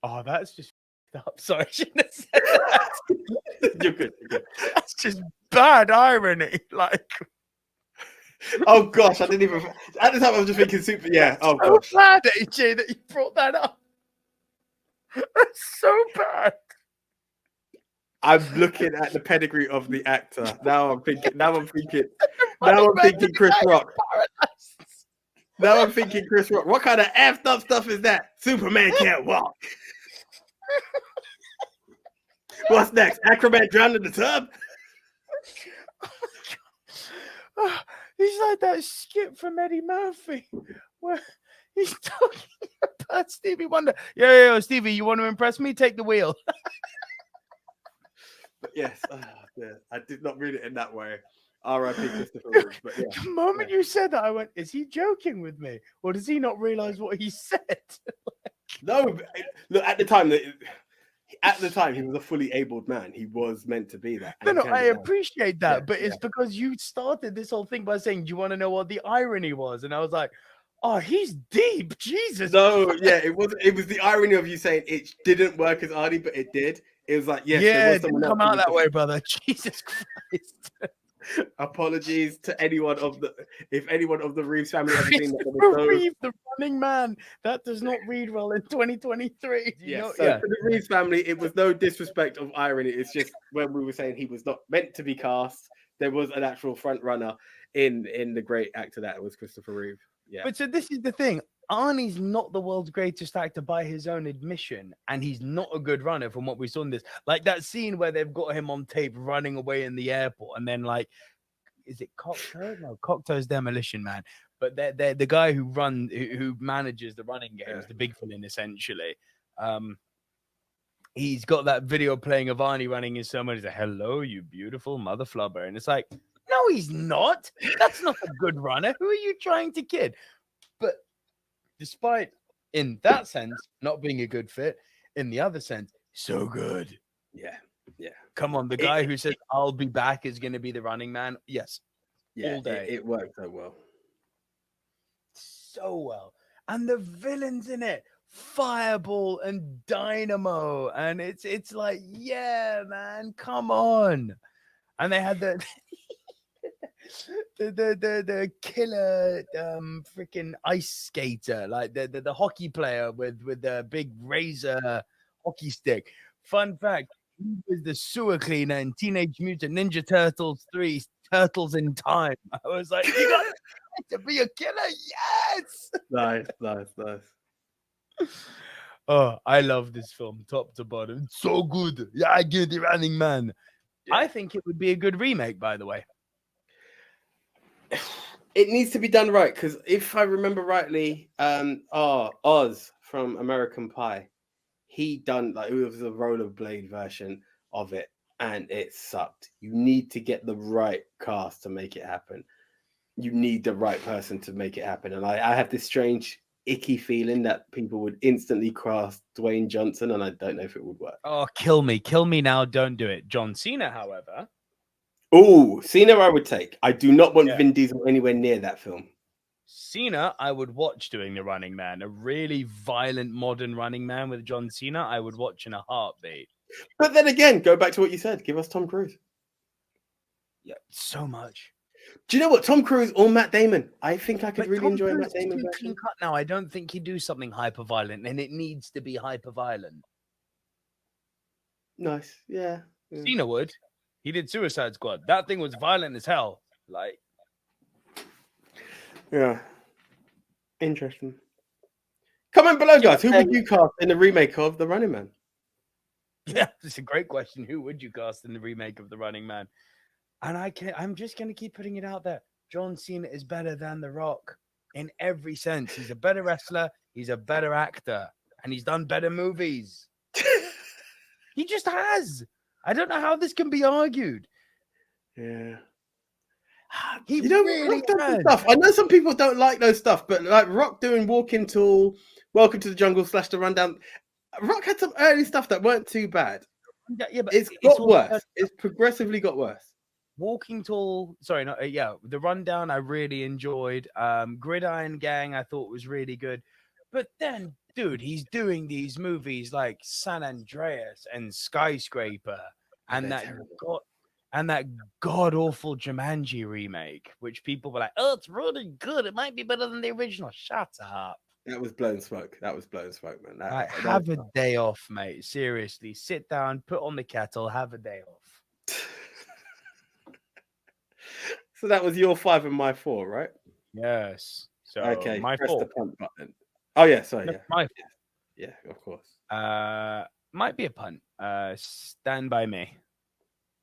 Oh, that's just up. Sorry, I shouldn't have said that. You're good. That's just bad irony. Like, oh gosh, I didn't even. At the time, I was just thinking super. Yeah. Oh so gosh. bad, AJ, that you brought that up. That's so bad. I'm looking at the pedigree of the actor. Now I'm thinking Chris Rock. Now I'm thinking Chris Rock. What kind of effed up stuff is that? Superman can't walk. What's next? Acrobat drowned in the tub? Oh my God. He's like that skit from Eddie Murphy where he's talking about Stevie Wonder. Yo, Stevie, you want to impress me? Take the wheel. But yes, I did not read it in that way. R.I.P. Christopher Reeve. But yeah. The moment you said that, I went, is he joking with me? Or does he not realize what he said? No, look, at the time, he was a fully abled man. He was meant to be that. No, I appreciate that. But it's yeah. because you started this whole thing by saying, do you want to know what the irony was? And I was like, oh, he's deep. Jesus. No, yeah, it was the irony of you saying it didn't work as Arnie, but it did. It was like, yes, yeah, it didn't come out that way, brother. Jesus Christ. Apologies to anyone of the Reeves family ever seen that. Reeve, the Running Man. That does not read well in 2023. To the Reeves family, it was no disrespect of irony. It's just when we were saying he was not meant to be cast, there was an actual front runner in the great actor that was Christopher Reeve. Yeah. But so this is the thing. Arnie's not the world's greatest actor by his own admission, and he's not a good runner from what we saw in this. Like that scene where they've got him on tape running away in the airport, and then like, is it Cocteau? No, Cocteau's Demolition Man. But they're the guy who manages the running games, the big villain essentially. He's got that video playing of Arnie running in someone. He's like, "Hello, you beautiful mother flubber," and it's like, no, he's not. That's not a good runner. Who are you trying to kid? But despite, in that sense, not being a good fit, in the other sense, so good. Yeah. Come on, the guy who says, I'll be back is going to be the Running Man. Yes. Yeah, all day. It worked so well. So well. And the villains in it, Fireball and Dynamo. And it's like, yeah, man, come on. And they had the killer freaking ice skater, like the hockey player with the big razor hockey stick. Fun fact, he was the sewer cleaner in Teenage Mutant Ninja Turtles 3 Turtles in Time. I was like, you got to be a killer. Yes. Nice. Oh, I love this film top to bottom. It's so good. Yeah, I get the Running Man. Yeah. I think it would be a good remake, by the way. It needs to be done right, because if I remember rightly, Oz from American Pie, he done like it was a rollerblade version of it, and it sucked. You need to get the right cast to make it happen. You need the right person to make it happen, and I have this strange, icky feeling that people would instantly cast Dwayne Johnson, and I don't know if it would work. Oh, kill me now! Don't do it. John Cena, however. Oh, Cena I would take. I do not want Vin Diesel anywhere near that film. Cena, I would watch doing the Running Man. A really violent modern Running Man with John Cena, I would watch in a heartbeat. But then again, go back to what you said. Give us Tom Cruise. Yeah, so much. Do you know what? Tom Cruise or Matt Damon? I think I could But really Tom enjoy a Cruise Matt is Damon too version. clean cut now. I don't think he'd do something hyper violent, and it needs to be hyper violent. Nice. Yeah. Cena would. He did Suicide Squad. That thing was violent as hell. Like, yeah. Interesting. Comment below, guys. Who would you cast in the remake of The Running Man? yeah, it's a great question. Who would you cast in the remake of The Running Man? And I'm just going to keep putting it out there. John Cena is better than The Rock in every sense. He's a better wrestler. He's a better actor. And he's done better movies. He just has. I don't know how this can be argued. Yeah. He You know, really Rock does some has. stuff. I know some people don't like those stuff, but like Rock doing Walking Tall, Welcome to the Jungle / The Rundown. Rock had some early stuff that weren't too bad. Yeah, but it's got worse. It's progressively got worse. Walking Tall, sorry, no, The Rundown I really enjoyed. Gridiron Gang I thought was really good. But then, dude, he's doing these movies like San Andreas and Skyscraper and that god awful Jumanji remake, which people were like, oh, it's really good. It might be better than the original. Shut up. That was blown smoke. Man. Have a day off, mate. Seriously, sit down, put on the kettle, have a day off. So that was your 5 and my 4, right? Yes. So okay, my press 4. the punt button. Oh yeah, sorry, yeah. My 4. Yeah, of course. Might be a punt. Stand By Me.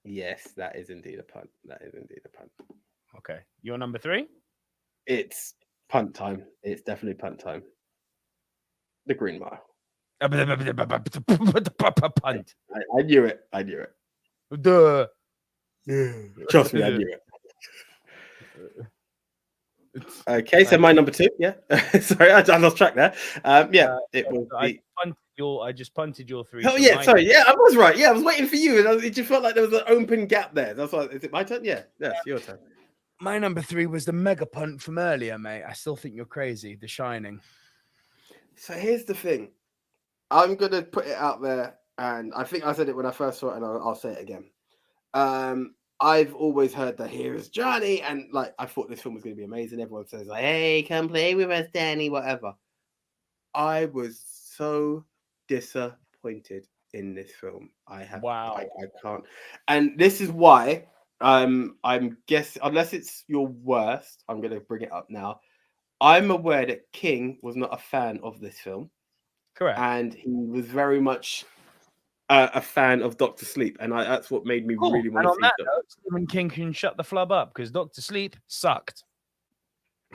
Yes, that is indeed a punt. Okay. Your number 3? It's punt time. It's definitely punt time. The Green Mile. Punt. I knew it. Duh. Trust me, I knew it. Okay, so my number 2, yeah. Sorry, I lost track there. It was. I just punted your 3. Oh yeah, sorry. Yeah, I was right. Yeah, I was waiting for you, and it just felt like there was an open gap there. That's why. Is it my turn? Yeah, it's your turn. My number 3 was the mega punt from earlier, mate. I still think you're crazy. The Shining. So here's the thing. I'm gonna put it out there, and I think I said it when I first saw it, and I'll say it again. I've always heard that here is Johnny, and like I thought this film was going to be amazing. Everyone says like, "Hey, come play with us, Danny," whatever. I was so disappointed in this film. I can't, and this is why I'm guessing, unless it's your worst, I'm going to bring it up now. I'm aware that King was not a fan of this film, correct, and he was very much a fan of Dr. Sleep, and that's what made me really want to see that. Stephen King can shut the flub up because Dr. Sleep sucked.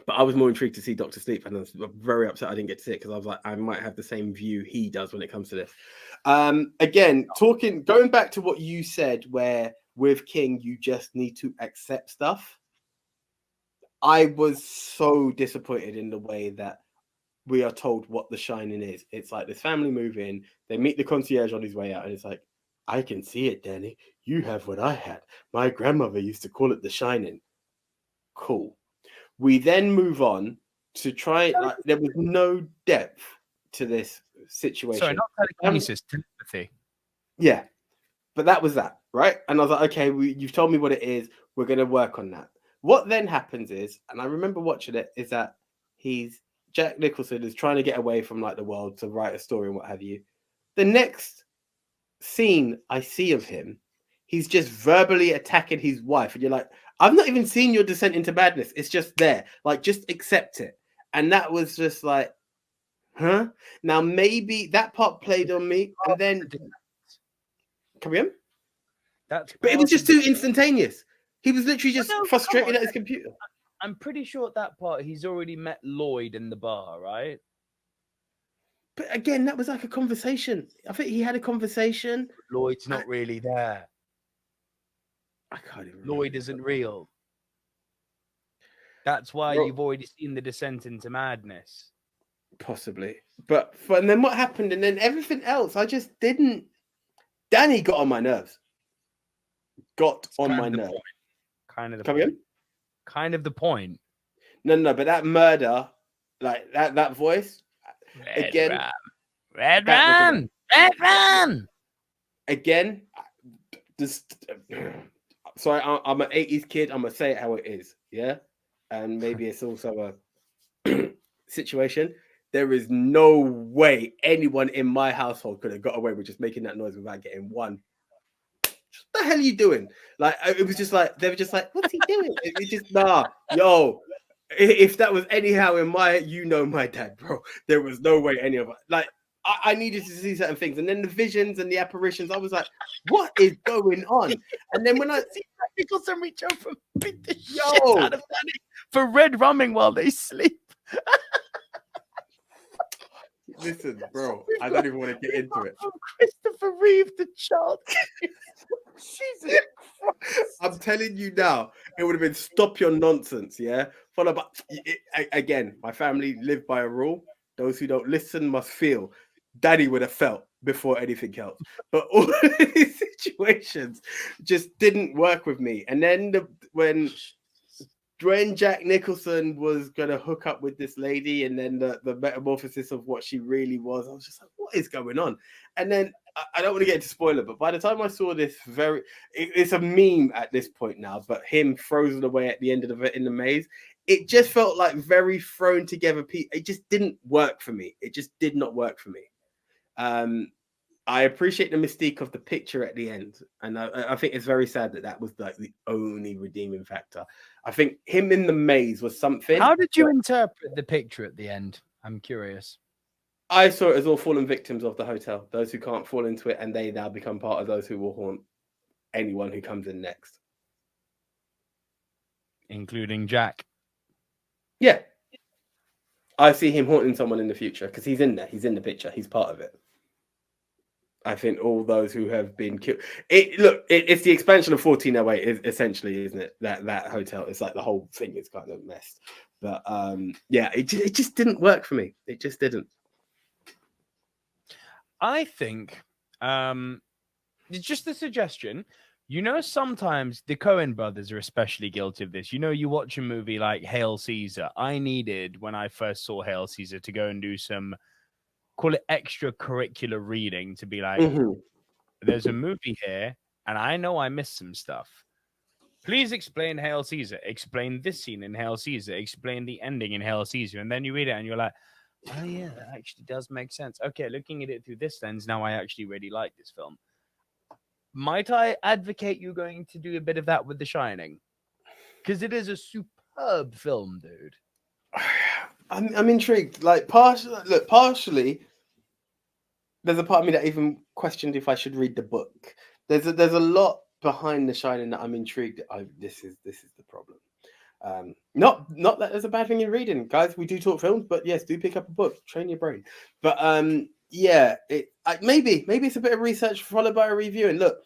But I was more intrigued to see Dr. Sleep, and I was very upset I didn't get to see it because I was like, I might have the same view he does when it comes to this. Again, going back to what you said, where with King you just need to accept stuff. I was so disappointed in the way that we are told what The Shining is. It's like this family move in, they meet the concierge on his way out, and it's like, I can see it, Danny. You have what I had. My grandmother used to call it The Shining. Cool. We then move on to try, like, there was no depth to this situation. Sorry, not telekinesis, telepathy. Yeah, but that was that, right? And I was like, okay, you've told me what it is. We're going to work on that. What then happens is, and I remember watching it, is that Jack Nicholson is trying to get away from like the world to write a story and what have you. The next scene I see of him, he's just verbally attacking his wife, and you're like, I've not even seen your descent into madness. It's just there. Like, just accept it. And that was just like, huh? Now maybe that part played on me, and then come again. But it was just too instantaneous. He was literally just frustrated at his computer. I'm pretty sure at that part he's already met Lloyd in the bar, right? But again, that was like a conversation. I think he had a conversation. Lloyd's not really there. I can't even. Lloyd isn't real. That's why you've already seen the descent into madness. Possibly. But and then what happened? And then everything else, I just didn't. Danny got on my nerves. Kind of the point. No, but that murder, like that voice, again, Red that was the one. Rum! Red Rum! Again, just sorry, I'm an 80s kid. I'm gonna say it how it is, yeah. And maybe it's also a situation. There is no way anyone in my household could have got away with just making that noise without getting one. What the hell are you doing? Like, it was just like they were just like, what's he doing? It just yo. If that was anyhow in my, my dad, bro. There was no way any of us. Like, I needed to see certain things, and then the visions and the apparitions. I was like, what is going on? And then when I see Nicholson reach over and beat the shit out of Danny for red rumming while they sleep. Listen, bro, I don't even want to get into it. Christopher Reeve, the child. Jesus Christ. I'm telling you now, it would have been stop your nonsense, yeah? Followed by, again, my family lived by a rule. Those who don't listen must feel. Daddy would have felt before anything else. But all these situations just didn't work with me. And then when Jack Nicholson was going to hook up with this lady, and then the metamorphosis of what she really was, I was just like, what is going on? And then I don't want to get into spoiler, but by the time I saw this, it's a meme at this point now, but him frozen away at the end of in the maze, it just felt like very thrown together. It just didn't work for me. It just did not work for me. I appreciate the mystique of the picture at the end, and I think it's very sad that was like the only redeeming factor. I think him in the maze was something. How did you interpret the picture at the end? I'm curious. I saw it as all fallen victims of the hotel, those who can't fall into it, and they now become part of those who will haunt anyone who comes in next. Including Jack. Yeah. I see him haunting someone in the future because he's in there. He's in the picture. He's part of it. I think all those who have been killed. It's the expansion of 1408, essentially, isn't it? That hotel. It's like the whole thing is kind of messed. But yeah, it just didn't work for me. It just didn't. I think it's just a suggestion. Sometimes the Coen brothers are especially guilty of this. You watch a movie like Hail Caesar. I needed, when I first saw Hail Caesar, to go and do some, call it extracurricular reading, to be like, there's a movie here, and I know I missed some stuff. Please explain Hail Caesar. Explain this scene in Hail Caesar. Explain the ending in Hail Caesar. And then you read it, and you're like, oh, yeah, that actually does make sense. Okay, looking at it through this lens, now I actually really like this film. Might I advocate you going to do a bit of that with The Shining? Because it is a superb film, dude. I'm intrigued. Like, partially, there's a part of me that even questioned if I should read the book. There's a lot behind The Shining that I'm intrigued. This is the problem. Not that there's a bad thing in reading, guys. We do talk films, but yes, do pick up a book, train your brain. But yeah, maybe it's a bit of research followed by a review. And look,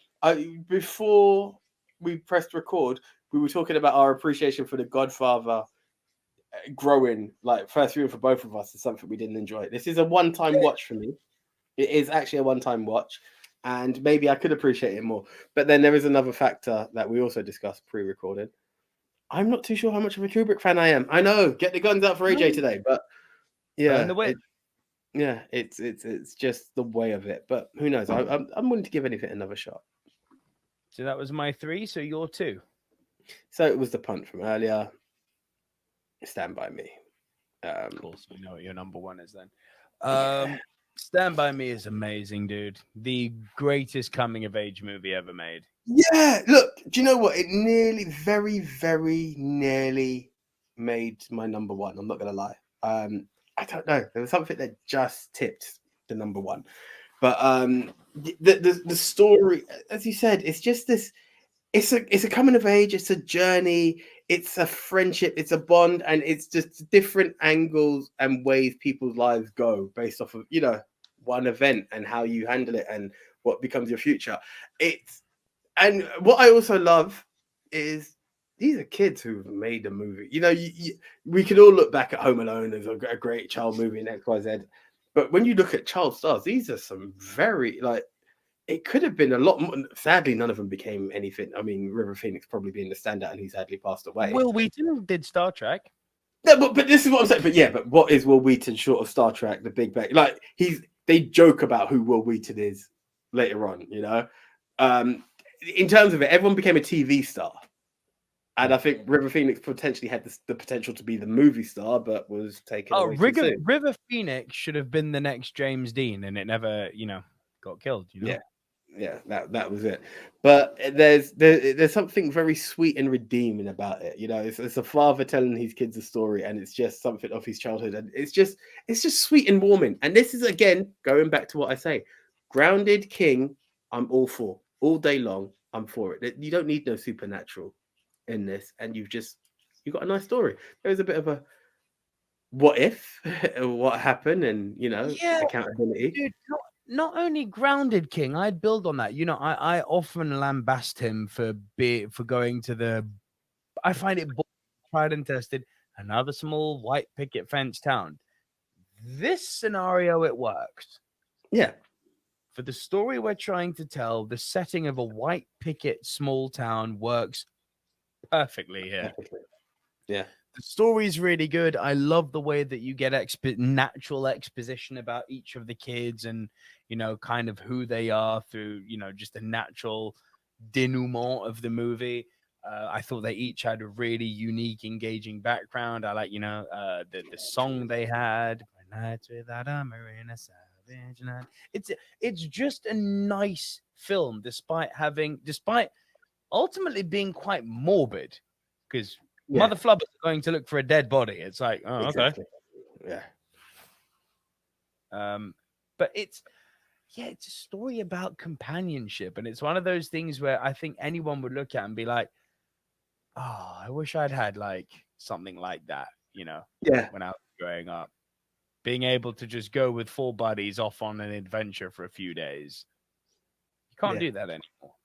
before we pressed record, we were talking about our appreciation for The Godfather growing. Like, first viewing for both of us is something we didn't enjoy. This is a one-time watch for me. It is actually a one-time watch, and maybe I could appreciate it more. But then there is another factor that we also discussed pre-recorded. I'm not too sure how much of a Kubrick fan I am. I know, get the guns out for AJ today, but yeah, it's just the way of it. But who knows? I'm willing to give anything another shot. So that was my 3. So you're 2. So it was The Punt from earlier. Stand By Me. Of course, we know what your number 1 is then. Stand By Me is amazing, dude. The greatest coming of age movie ever made. Yeah, look, do you know what? It very, very nearly made my number 1. I'm not gonna lie. I don't know. There was something that just tipped the number 1. But the story, as you said, it's just this. It's a coming of age. It's a journey. It's a friendship. It's a bond, and it's just different angles and ways people's lives go based off of one event and how you handle it and what becomes your future. And what I also love is these are kids who've made a movie. We can all look back at Home Alone as a great child movie and XYZ, but when you look at child stars, these are some very it could have been a lot more. Sadly, none of them became anything. I mean, River Phoenix probably being the standout, and he sadly passed away. Will Wheaton did Star Trek. No, but this is what I'm saying. But yeah, but what is Will Wheaton short of Star Trek, The Big Bang? Like they joke about who Will Wheaton is later on, you know. Um, in terms of it, everyone became a TV star, and I think River Phoenix potentially had the potential to be the movie star, but was taken Oh, away too soon. River Phoenix should have been the next James Dean, and it never, got killed. Yeah, yeah, that was it. But there's something very sweet and redeeming about it. You know, it's a father telling his kids a story, and it's just something of his childhood, and it's just sweet and warming. And this is again going back to what I say, grounded King. I'm all for all day long. I'm for it. You don't need no supernatural in this, and you've got a nice story. There's a bit of a what if, what happened, and Yeah, accountability. dude. Not only grounded King, I'd build on that. I often lambast him for going to the. I find it tried and tested. Another small white picket fence town. This scenario, it works. Yeah. For the story we're trying to tell, the setting of a white picket small town works perfectly here. Yeah. The story's really good. I love the way that you get natural exposition about each of the kids and, kind of who they are through, just the natural denouement of the movie. I thought they each had a really unique, engaging background. I like, the song they had. Nights without a marina savage night. It's just a nice film, despite ultimately being quite morbid, because Mother Flubbers are going to look for a dead body. It's like, oh, Exactly. okay. But it's a story about companionship, and it's one of those things where I think anyone would look at and be like, oh, I wish I'd had like something like that, when I was growing up. Being able to just go with 4 buddies off on an adventure for a few days. You can't do that anymore.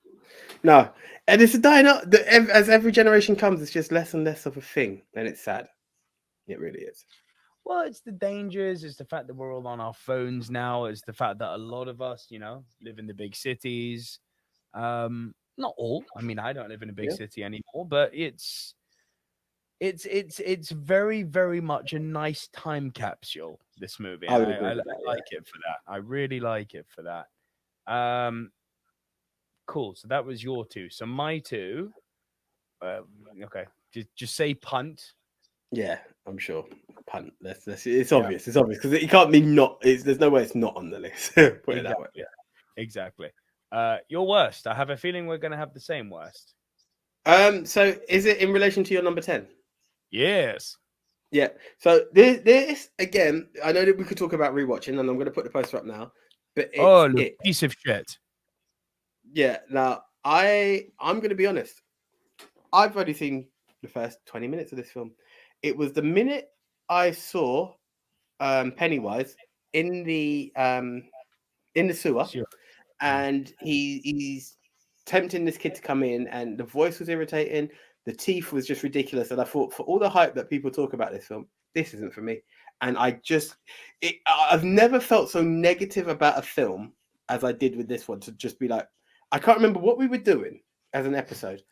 No, and it's a dying up. As every generation comes, it's just less and less of a thing, and it's sad. It really is. Well, it's the dangers. It's the fact that we're all on our phones now. It's the fact that a lot of us, live in the big cities. Not all. I mean, I don't live in a big city anymore, but it's very, very much a nice time capsule. This movie, I like it for that. I really like it for that. Cool. So that was your 2. So my 2. Okay, just say punt. Yeah, I'm sure. Punt. It's obvious. It's obvious because it can't be not. There's no way it's not on the list. Put it that way. Yeah, exactly. Your worst. I have a feeling we're going to have the same worst. So is it in relation to your number 10? Yes. Yeah. So this again, I know that we could talk about rewatching, and I'm going to put the poster up now. But piece of shit. Yeah. Now I'm going to be honest. I've already seen the first 20 minutes of this film. It was the minute I saw Pennywise in the sewer, and he's tempting this kid to come in, and the voice was irritating. The teeth was just ridiculous, and I thought, for all the hype that people talk about this film, this isn't for me. And I've never felt so negative about a film as I did with this one. To just be like, I can't remember what we were doing as an episode,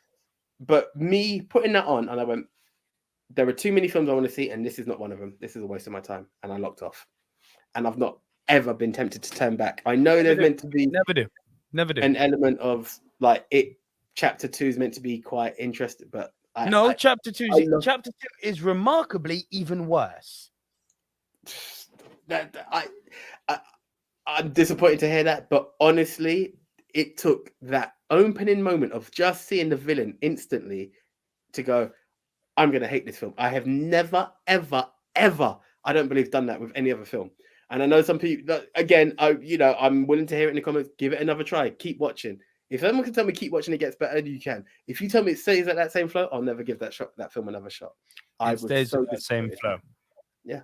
but me putting that on, and I went, there are too many films I want to see, and this is not one of them. This is a waste of my time, and I locked off. And I've not ever been tempted to turn back. I know there's meant to be never do an element of like it. Chapter 2 is meant to be quite interesting, but chapter 2 is remarkably even worse. I'm disappointed to hear that, but honestly, it took that opening moment of just seeing the villain instantly to go, I'm going to hate this film. I have never, ever, ever, I don't believe, done that with any other film. And I know some people, again, I'm willing to hear it in the comments. Give it another try. Keep watching. If someone can tell me keep watching, it gets better, you can. If you tell me it stays at that same flow, I'll never give that film another shot. It stays at the same flow. Yeah.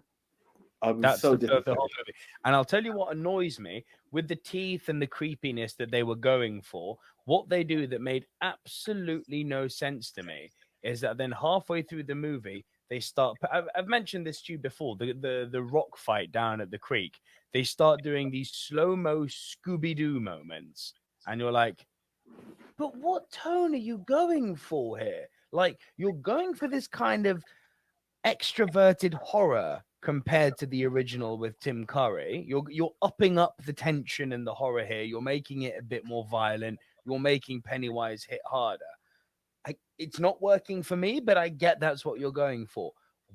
That's so the whole movie. And I'll tell you what annoys me with the teeth and the creepiness that they were going for. What they do that made absolutely no sense to me is that then halfway through the movie, they start. I've mentioned this to you before. The rock fight down at the creek. They start doing these slow-mo Scooby-Doo moments, and you're like, but what tone are you going for here? Like, you're going for this kind of extroverted horror compared to the original with Tim Curry. You're upping up the tension and the horror here. You're making it a bit more violent. You're making Pennywise hit harder. It's not working for me, but I get that's what you're going for.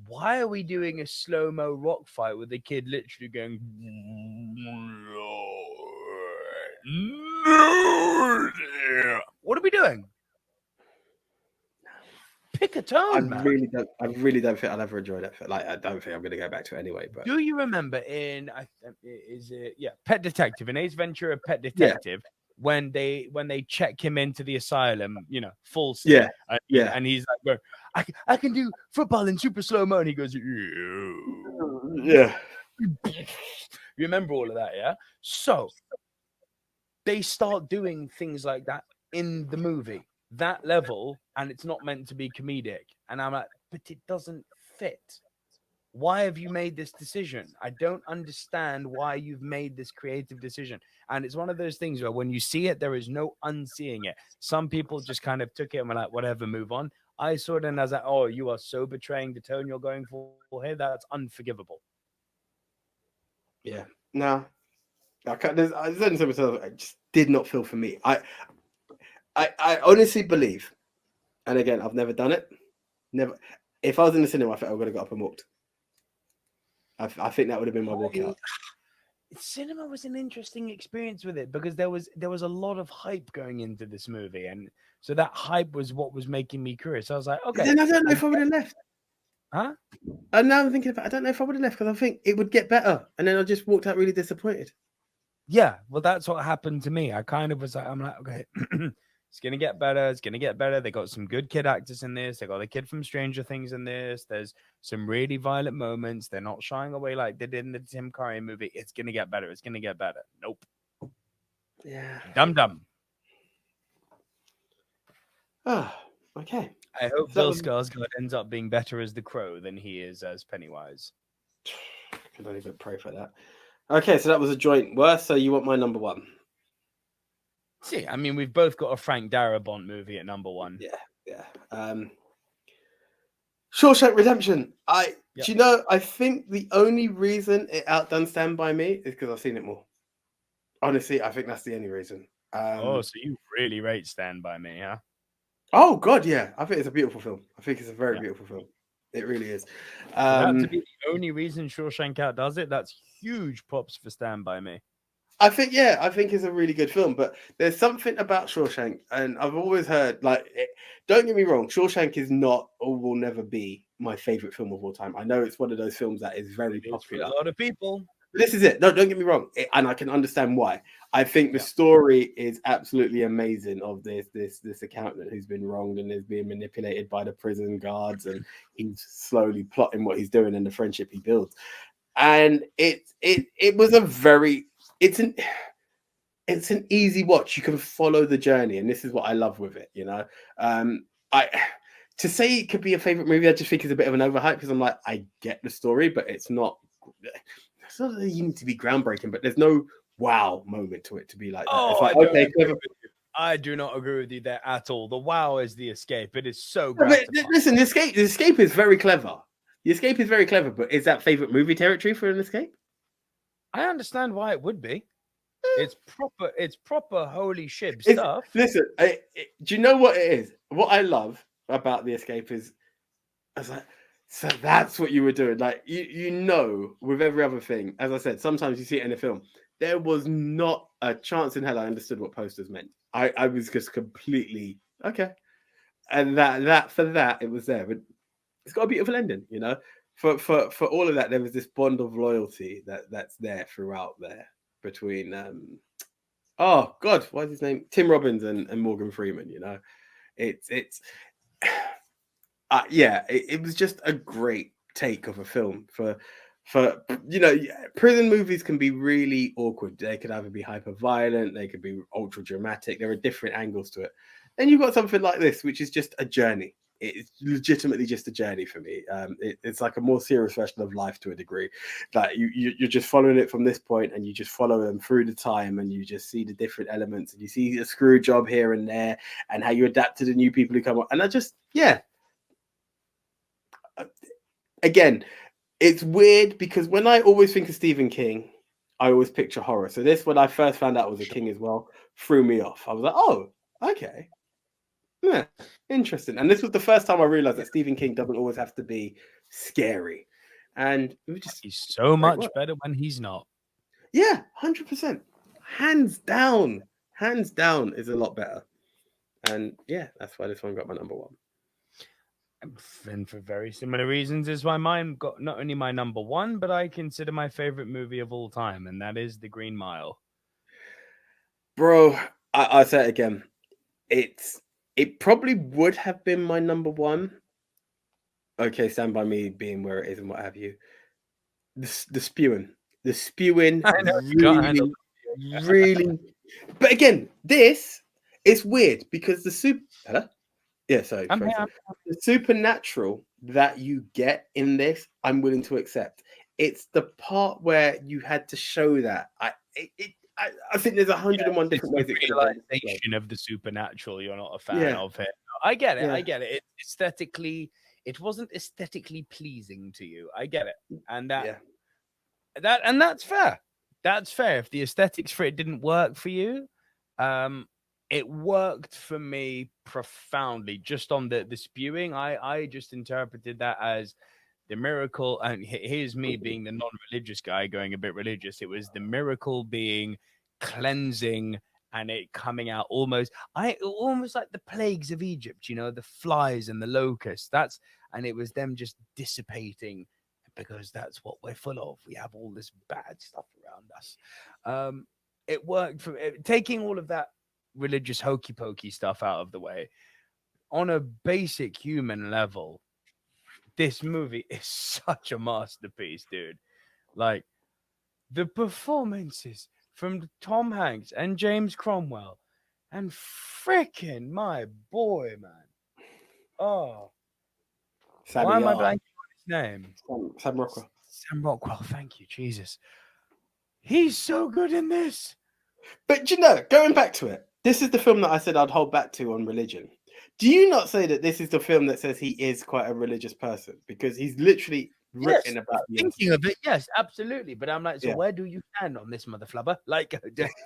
Why are we doing a slow-mo rock fight with the kid literally going? What are we doing? Pick a tone, man. I really don't think I'll ever enjoy that. Like, I don't think I'm going to go back to it anyway. But do you remember in Pet Detective, in Ace Ventura Pet Detective, when they check him into the asylum, full scene, and he's like, I can do football in super slow mo, and he goes, yeah. You remember all of that, yeah? So they start doing things like that in the movie, that level, and it's not meant to be comedic. And I'm like, but it doesn't fit. Why have you made this decision? I don't understand why you've made this creative decision. And it's one of those things where when you see it, there is no unseeing it. Some people just kind of took it and were like, whatever, move on. I saw it and I was like, oh, you are so betraying the tone you're going for here. That's unforgivable. Yeah. No. There's something I just did not feel for me. I honestly believe, and again, I've never done it. Never. If I was in the cinema, I think I would have got up and walked. I think that would have been my walkout. Cinema was an interesting experience with it because there was a lot of hype going into this movie, and so that hype was what was making me curious. I was like, okay. Then I don't know if I would have left. Huh? And now I'm thinking about it, I don't know if I would have left because I think it would get better, and then I just walked out really disappointed. Yeah, well, that's what happened to me. I kind of was like, I'm like, okay, it's gonna get better. It's gonna get better. They got some good kid actors in this. They got the kid from Stranger Things in this. There's some really violent moments. They're not shying away like they did in the Tim Curry movie. It's gonna get better. It's gonna get better. Nope. Yeah. Dumb. Oh, okay. I hope Bill Skarsgård ends up being better as the Crow than he is as Pennywise. I don't even pray for that. Okay, so that was a joint worst. So you want my number one? See, I mean, we've both got a Frank Darabont movie at number one. Yeah. Shawshank Redemption. Do you know? I think the only reason it outdone Stand By Me is because I've seen it more. Honestly, I think that's the only reason. So you really rate Stand By Me, huh? Oh God, yeah. I think it's a beautiful film. I think it's a very beautiful film. It really is. That to be the only reason Shawshank outdoes it, that's huge props for Stand By Me. I think it's a really good film, but there's something about Shawshank, and I've always heard, don't get me wrong, Shawshank is not or will never be my favorite film of all time. I know it's one of those films that is very popular. A lot of people. This is it. No, don't get me wrong, and I can understand why. I think the story is absolutely amazing of this accountant who's been wronged and is being manipulated by the prison guards, and he's slowly plotting what he's doing and the friendship he builds. And it was a very it's an easy watch. You can follow the journey, and this is what I love with it. To say it could be a favorite movie, I just think it's a bit of an overhype because I'm like, I get the story, but it's not that you need to be groundbreaking, but there's no wow moment to it to be like that. Oh, it's like, okay, I do not agree with you there at all. The wow is the escape. It is so gratifying. Listen, the escape is very clever. The escape is very clever, but is that favorite movie territory for an escape? I understand why it would be. It's proper holy shit stuff. Listen, do you know what it is? What I love about The Escape is, I was like, so that's what you were doing. Like, with every other thing, as I said, sometimes you see it in a film. There was not a chance in hell I understood what posters meant. I was just completely, okay. And that for that, it was there. But it's got a beautiful ending, For all of that, there was this bond of loyalty that's there throughout there between oh God, what's his name? Tim Robbins and Morgan Freeman. It was just a great take of a film for prison movies can be really awkward. They could either be hyper violent, they could be ultra dramatic. There are different angles to it. Then you've got something like this, which is just a journey. It's legitimately just a journey for me. It's like a more serious version of life to a degree. Like you're just following it from this point, and you just follow them through the time, and you just see the different elements, and you see a screw job here and there, and how you adapt to the new people who come up. And I just, again, it's weird because when I always think of Stephen King, I always picture horror. So this, when I first found out it was a King as well, threw me off. I was like, oh, okay. Yeah, interesting. And this was the first time I realized that Stephen King doesn't always have to be scary. And it was just He's so great much work. better when he's not. Yeah, 100%. Hands down. Hands down is a lot better. And yeah, that's why this one got my number one. And for very similar reasons is why mine got not only my number one, but I consider my favorite movie of all time, and that is The Green Mile. Bro, I'll say it again. It probably would have been my number one. Okay, Stand By Me being where it is and what have you. The spewing. The spewing I know you can't handle really. But again, this is weird because the super. Huh? Yeah, sorry. I'm here. The supernatural that you get in this, I'm willing to accept. It's the part where you had to show that. I think there's 101 different ways it could have been. Realization of the supernatural you're not a fan of it. I get it. I get it. It wasn't aesthetically pleasing to you. I get it. And that's fair. That's fair. If the aesthetics for it didn't work for you, it worked for me profoundly. Just on the spewing, I just interpreted that as the miracle. And here's me being the non-religious guy going a bit religious. It was the miracle being cleansing and it coming out almost like the plagues of Egypt, the flies and the locusts. And it was them just dissipating because that's what we're full of. We have all this bad stuff around us. It worked for taking all of that religious hokey pokey stuff out of the way. On a basic human level, this movie is such a masterpiece, dude. Like the performances from Tom Hanks and James Cromwell and freaking my boy, man. Oh, why am I blanking on his name? Sam Rockwell. Sam Rockwell, thank you, Jesus. He's so good in this. But going back to it, this is the film that I said I'd hold back to on religion. Do you not say that this is the film that says he is quite a religious person? Because he's literally written about thinking of it, yes, absolutely. But I'm like, where do you stand on this mother flubber? Like,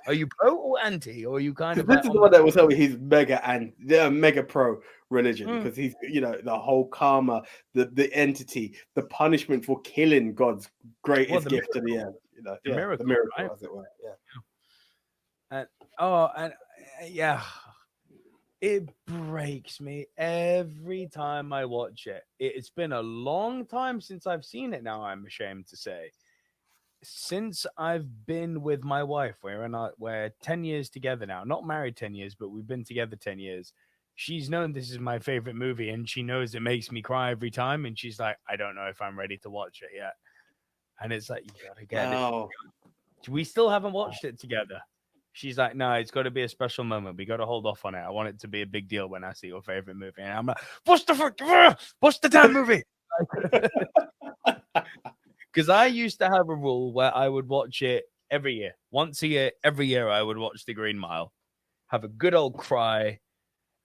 are you pro or anti? Or are you kind of this is the one that will tell me he's mega pro religion because he's the whole karma, the entity, the punishment for killing God's greatest gift to the end. The miracle, right? As it were. Yeah. It breaks me every time I watch it. It's been a long time since I've seen it now, I'm ashamed to say. Since I've been with my wife, we're 10 years together now. Not married 10 years, but we've been together 10 years. She's known this is my favorite movie, and she knows it makes me cry every time. And she's like, I don't know if I'm ready to watch it yet. And it's like, you gotta get it. We still haven't watched it together. She's like, no, it's got to be a special moment. We got to hold off on it. I want it to be a big deal when I see your favorite movie. And I'm like, what's the damn movie? Because I used to have a rule where I would watch it every year. Once a year, every year I would watch The Green Mile, have a good old cry,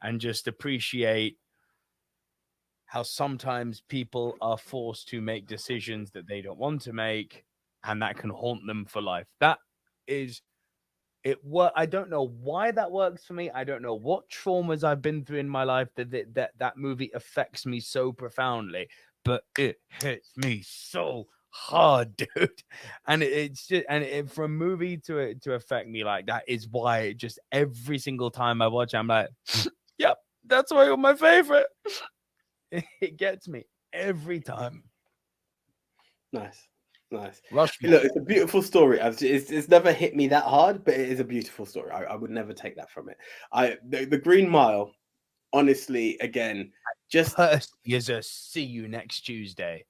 and just appreciate how sometimes people are forced to make decisions that they don't want to make, and that can haunt them for life. That is... I don't know why that works for me. I don't know what traumas I've been through in my life that movie affects me so profoundly, but it hits me so hard, dude. And it's just, for a movie to affect me like that is why it just every single time I watch it, I'm like, yep, that's why you're my favorite. It gets me every time. Nice. Rushmore. Look, it's a beautiful story. It's never hit me that hard, but it is a beautiful story. I would never take that from it. The Green Mile, honestly, again, just Percy is a see you next Tuesday.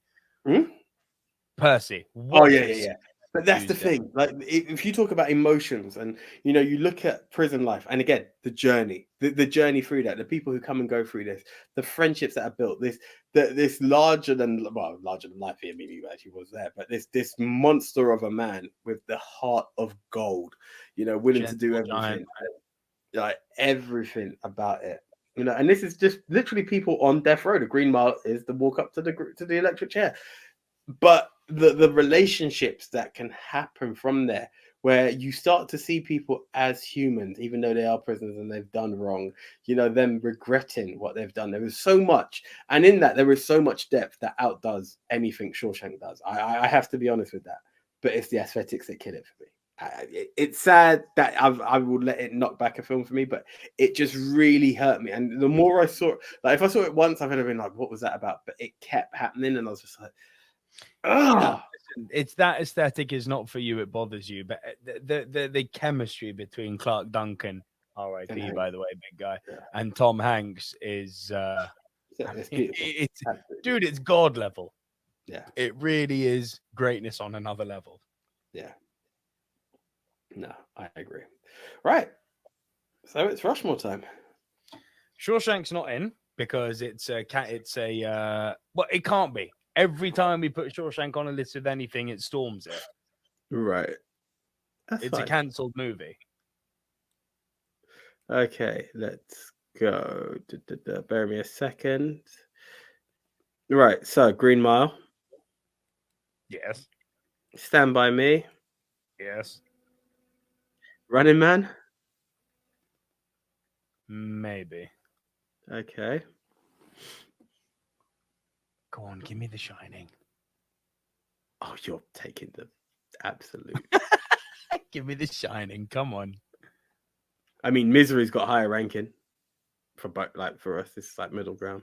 Percy. Oh yeah. But that's the thing. Like, if you talk about emotions, and you look at prison life, and again, the journey, the journey through that, the people who come and go through this, the friendships that are built, this larger than life. I mean, he actually was there, but this monster of a man with the heart of gold, willing to do everything, like everything about it. And this is just literally people on death row. The Green Mile is the walk up to the electric chair, but the relationships that can happen from there, where you start to see people as humans, even though they are prisoners and they've done wrong, them regretting what they've done. There is so much, and in that there is so much depth that outdoes anything Shawshank does. I have to be honest with that, but it's the aesthetics that kill it for me. It's sad that I would let it knock back a film for me, but it just really hurt me. And the more I saw it, like if I saw it once, I would have been like, what was that about? But it kept happening, and I was just like, it's that aesthetic is not for you. It bothers you, but the chemistry between Clark Duncan, R.I.P. by the way, big guy, and Tom Hanks is it's beautiful. Dude, it's God level. Yeah, it really is greatness on another level. Yeah, no, I agree. Right, so it's Rushmore time. Shawshank's not in because it's a well, it can't be. Every time we put Shawshank on a list of anything, it storms it. Right. It's fine. A cancelled movie. Okay, let's go. Bear me a second. Right, so Green Mile. Yes. Stand By Me. Yes. Running Man. Maybe. Okay. Go on, give me The Shining. Oh, you're taking the absolute. Give me The Shining. Come on. I mean, Misery's got higher ranking for us. This is like middle ground.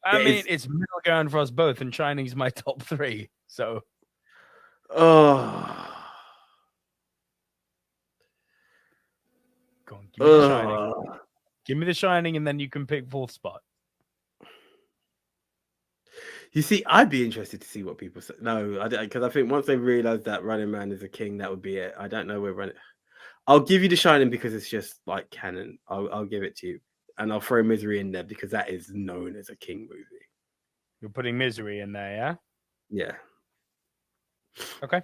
It's middle ground for us both, and Shining's my top 3. So. Oh. Go on, give me The Shining. Give me The Shining, and then you can pick 4th spot. You see, I'd be interested to see what people say. No, because I think once they realize that Running Man is a king, that would be it. I don't know where Running. I'll give you The Shining because it's just like canon. I'll give it to you, and I'll throw Misery in there because that is known as a king movie. You're putting Misery in there, yeah? Yeah. Okay.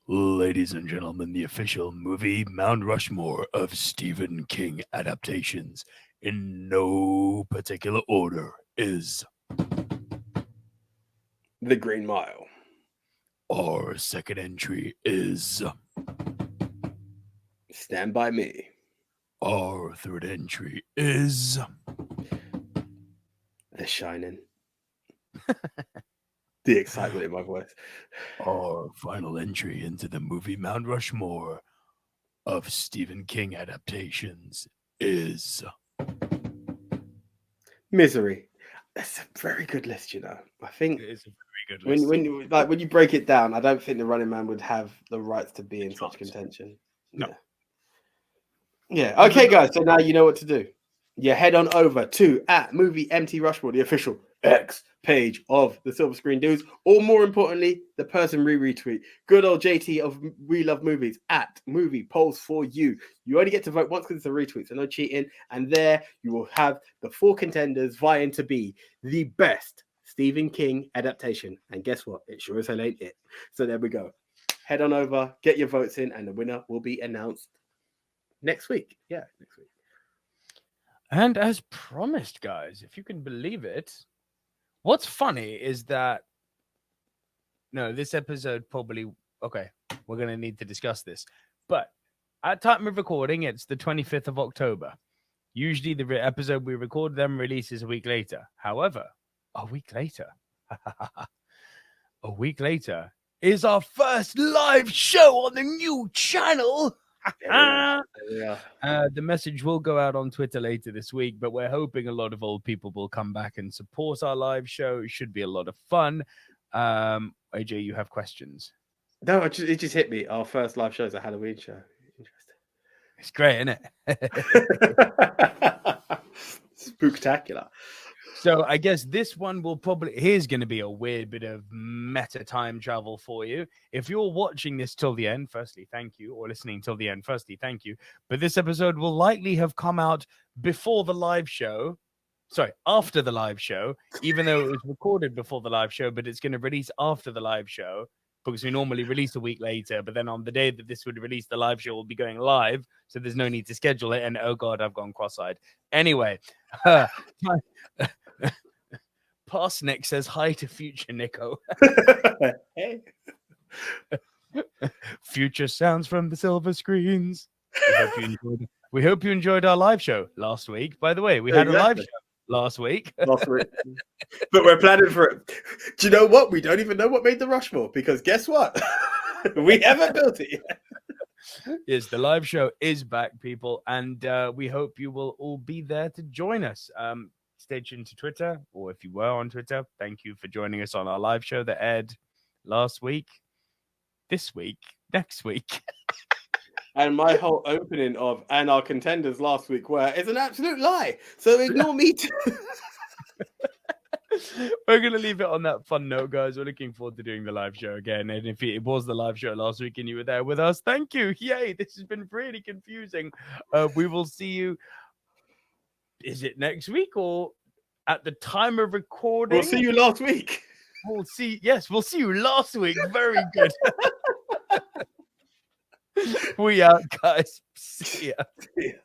Ladies and gentlemen, the official movie Mount Rushmore of Stephen King adaptations, in no particular order, is The Green Mile. Our second entry is Stand By Me. Our third entry is The Shining. The excitement in my voice. Our final entry into the movie Mount Rushmore of Stephen King adaptations is Misery. That's a very good list, I think it is a very good list. When you break it down, I don't think The Running Man would have the rights to be in such contention. No. Yeah. Okay, guys. So now you know what to do. You head on over to @Movie MT Rushmore, the official X page of the Silver Screen Dudes, or more importantly, the person retweet. Good old JT of We Love Movies @Movie Polls for You. You only get to vote once because it's a retweet, so no cheating. And there you will have the 4 contenders vying to be the best Stephen King adaptation. And guess what? It sure as hell ain't it. So there we go. Head on over, get your votes in, and the winner will be announced next week. Yeah, next week. And as promised, guys, if you can believe it, what's funny is that this episode probably we're going to need to discuss this. But at time of recording, it's the 25th of October. Usually the episode we record then releases a week later. However, a week later is our first live show on the new channel. Yeah. The message will go out on Twitter later this week, but we're hoping a lot of old people will come back and support our live show. It should be a lot of fun. AJ, you have questions? No, it just hit me. Our first live show is a Halloween show. Interesting. It's great, isn't it? Spooktacular. So I guess this one will here's going to be a weird bit of meta time travel for you. If you're watching this till the end, firstly, thank you, or listening till the end, firstly, thank you. But this episode will likely have come out before the live show. Sorry, after the live show, even though it was recorded before the live show, but it's going to release after the live show because we normally release a week later, but then on the day that this would release, the live show will be going live, so there's no need to schedule it. And oh god, I've gone cross-eyed. Anyway, Parsnick says hi to future Nico. Hey. Future sounds from the silver screens. We hope you enjoyed our live show last week. By the way, we had a live show last week. But we're planning for it. Do you know what? We don't even know what made the Rushmore, because guess what? We haven't built it yet. Yes, the live show is back, people, and we hope you will all be there to join us. Stay tuned to Twitter, or if you were on Twitter, thank you for joining us on our live show that aired last week, this week, next week. And my whole opening of "and our contenders" last week is an absolute lie. So ignore me too. We're going to leave it on that fun note, guys. We're looking forward to doing the live show again. And if it was the live show last week and you were there with us, thank you. Yay. This has been really confusing. We will see you. Is it next week or at the time of recording? We'll see you last week. We'll see. Yes, we'll see you last week. Very good. We out, guys. See ya.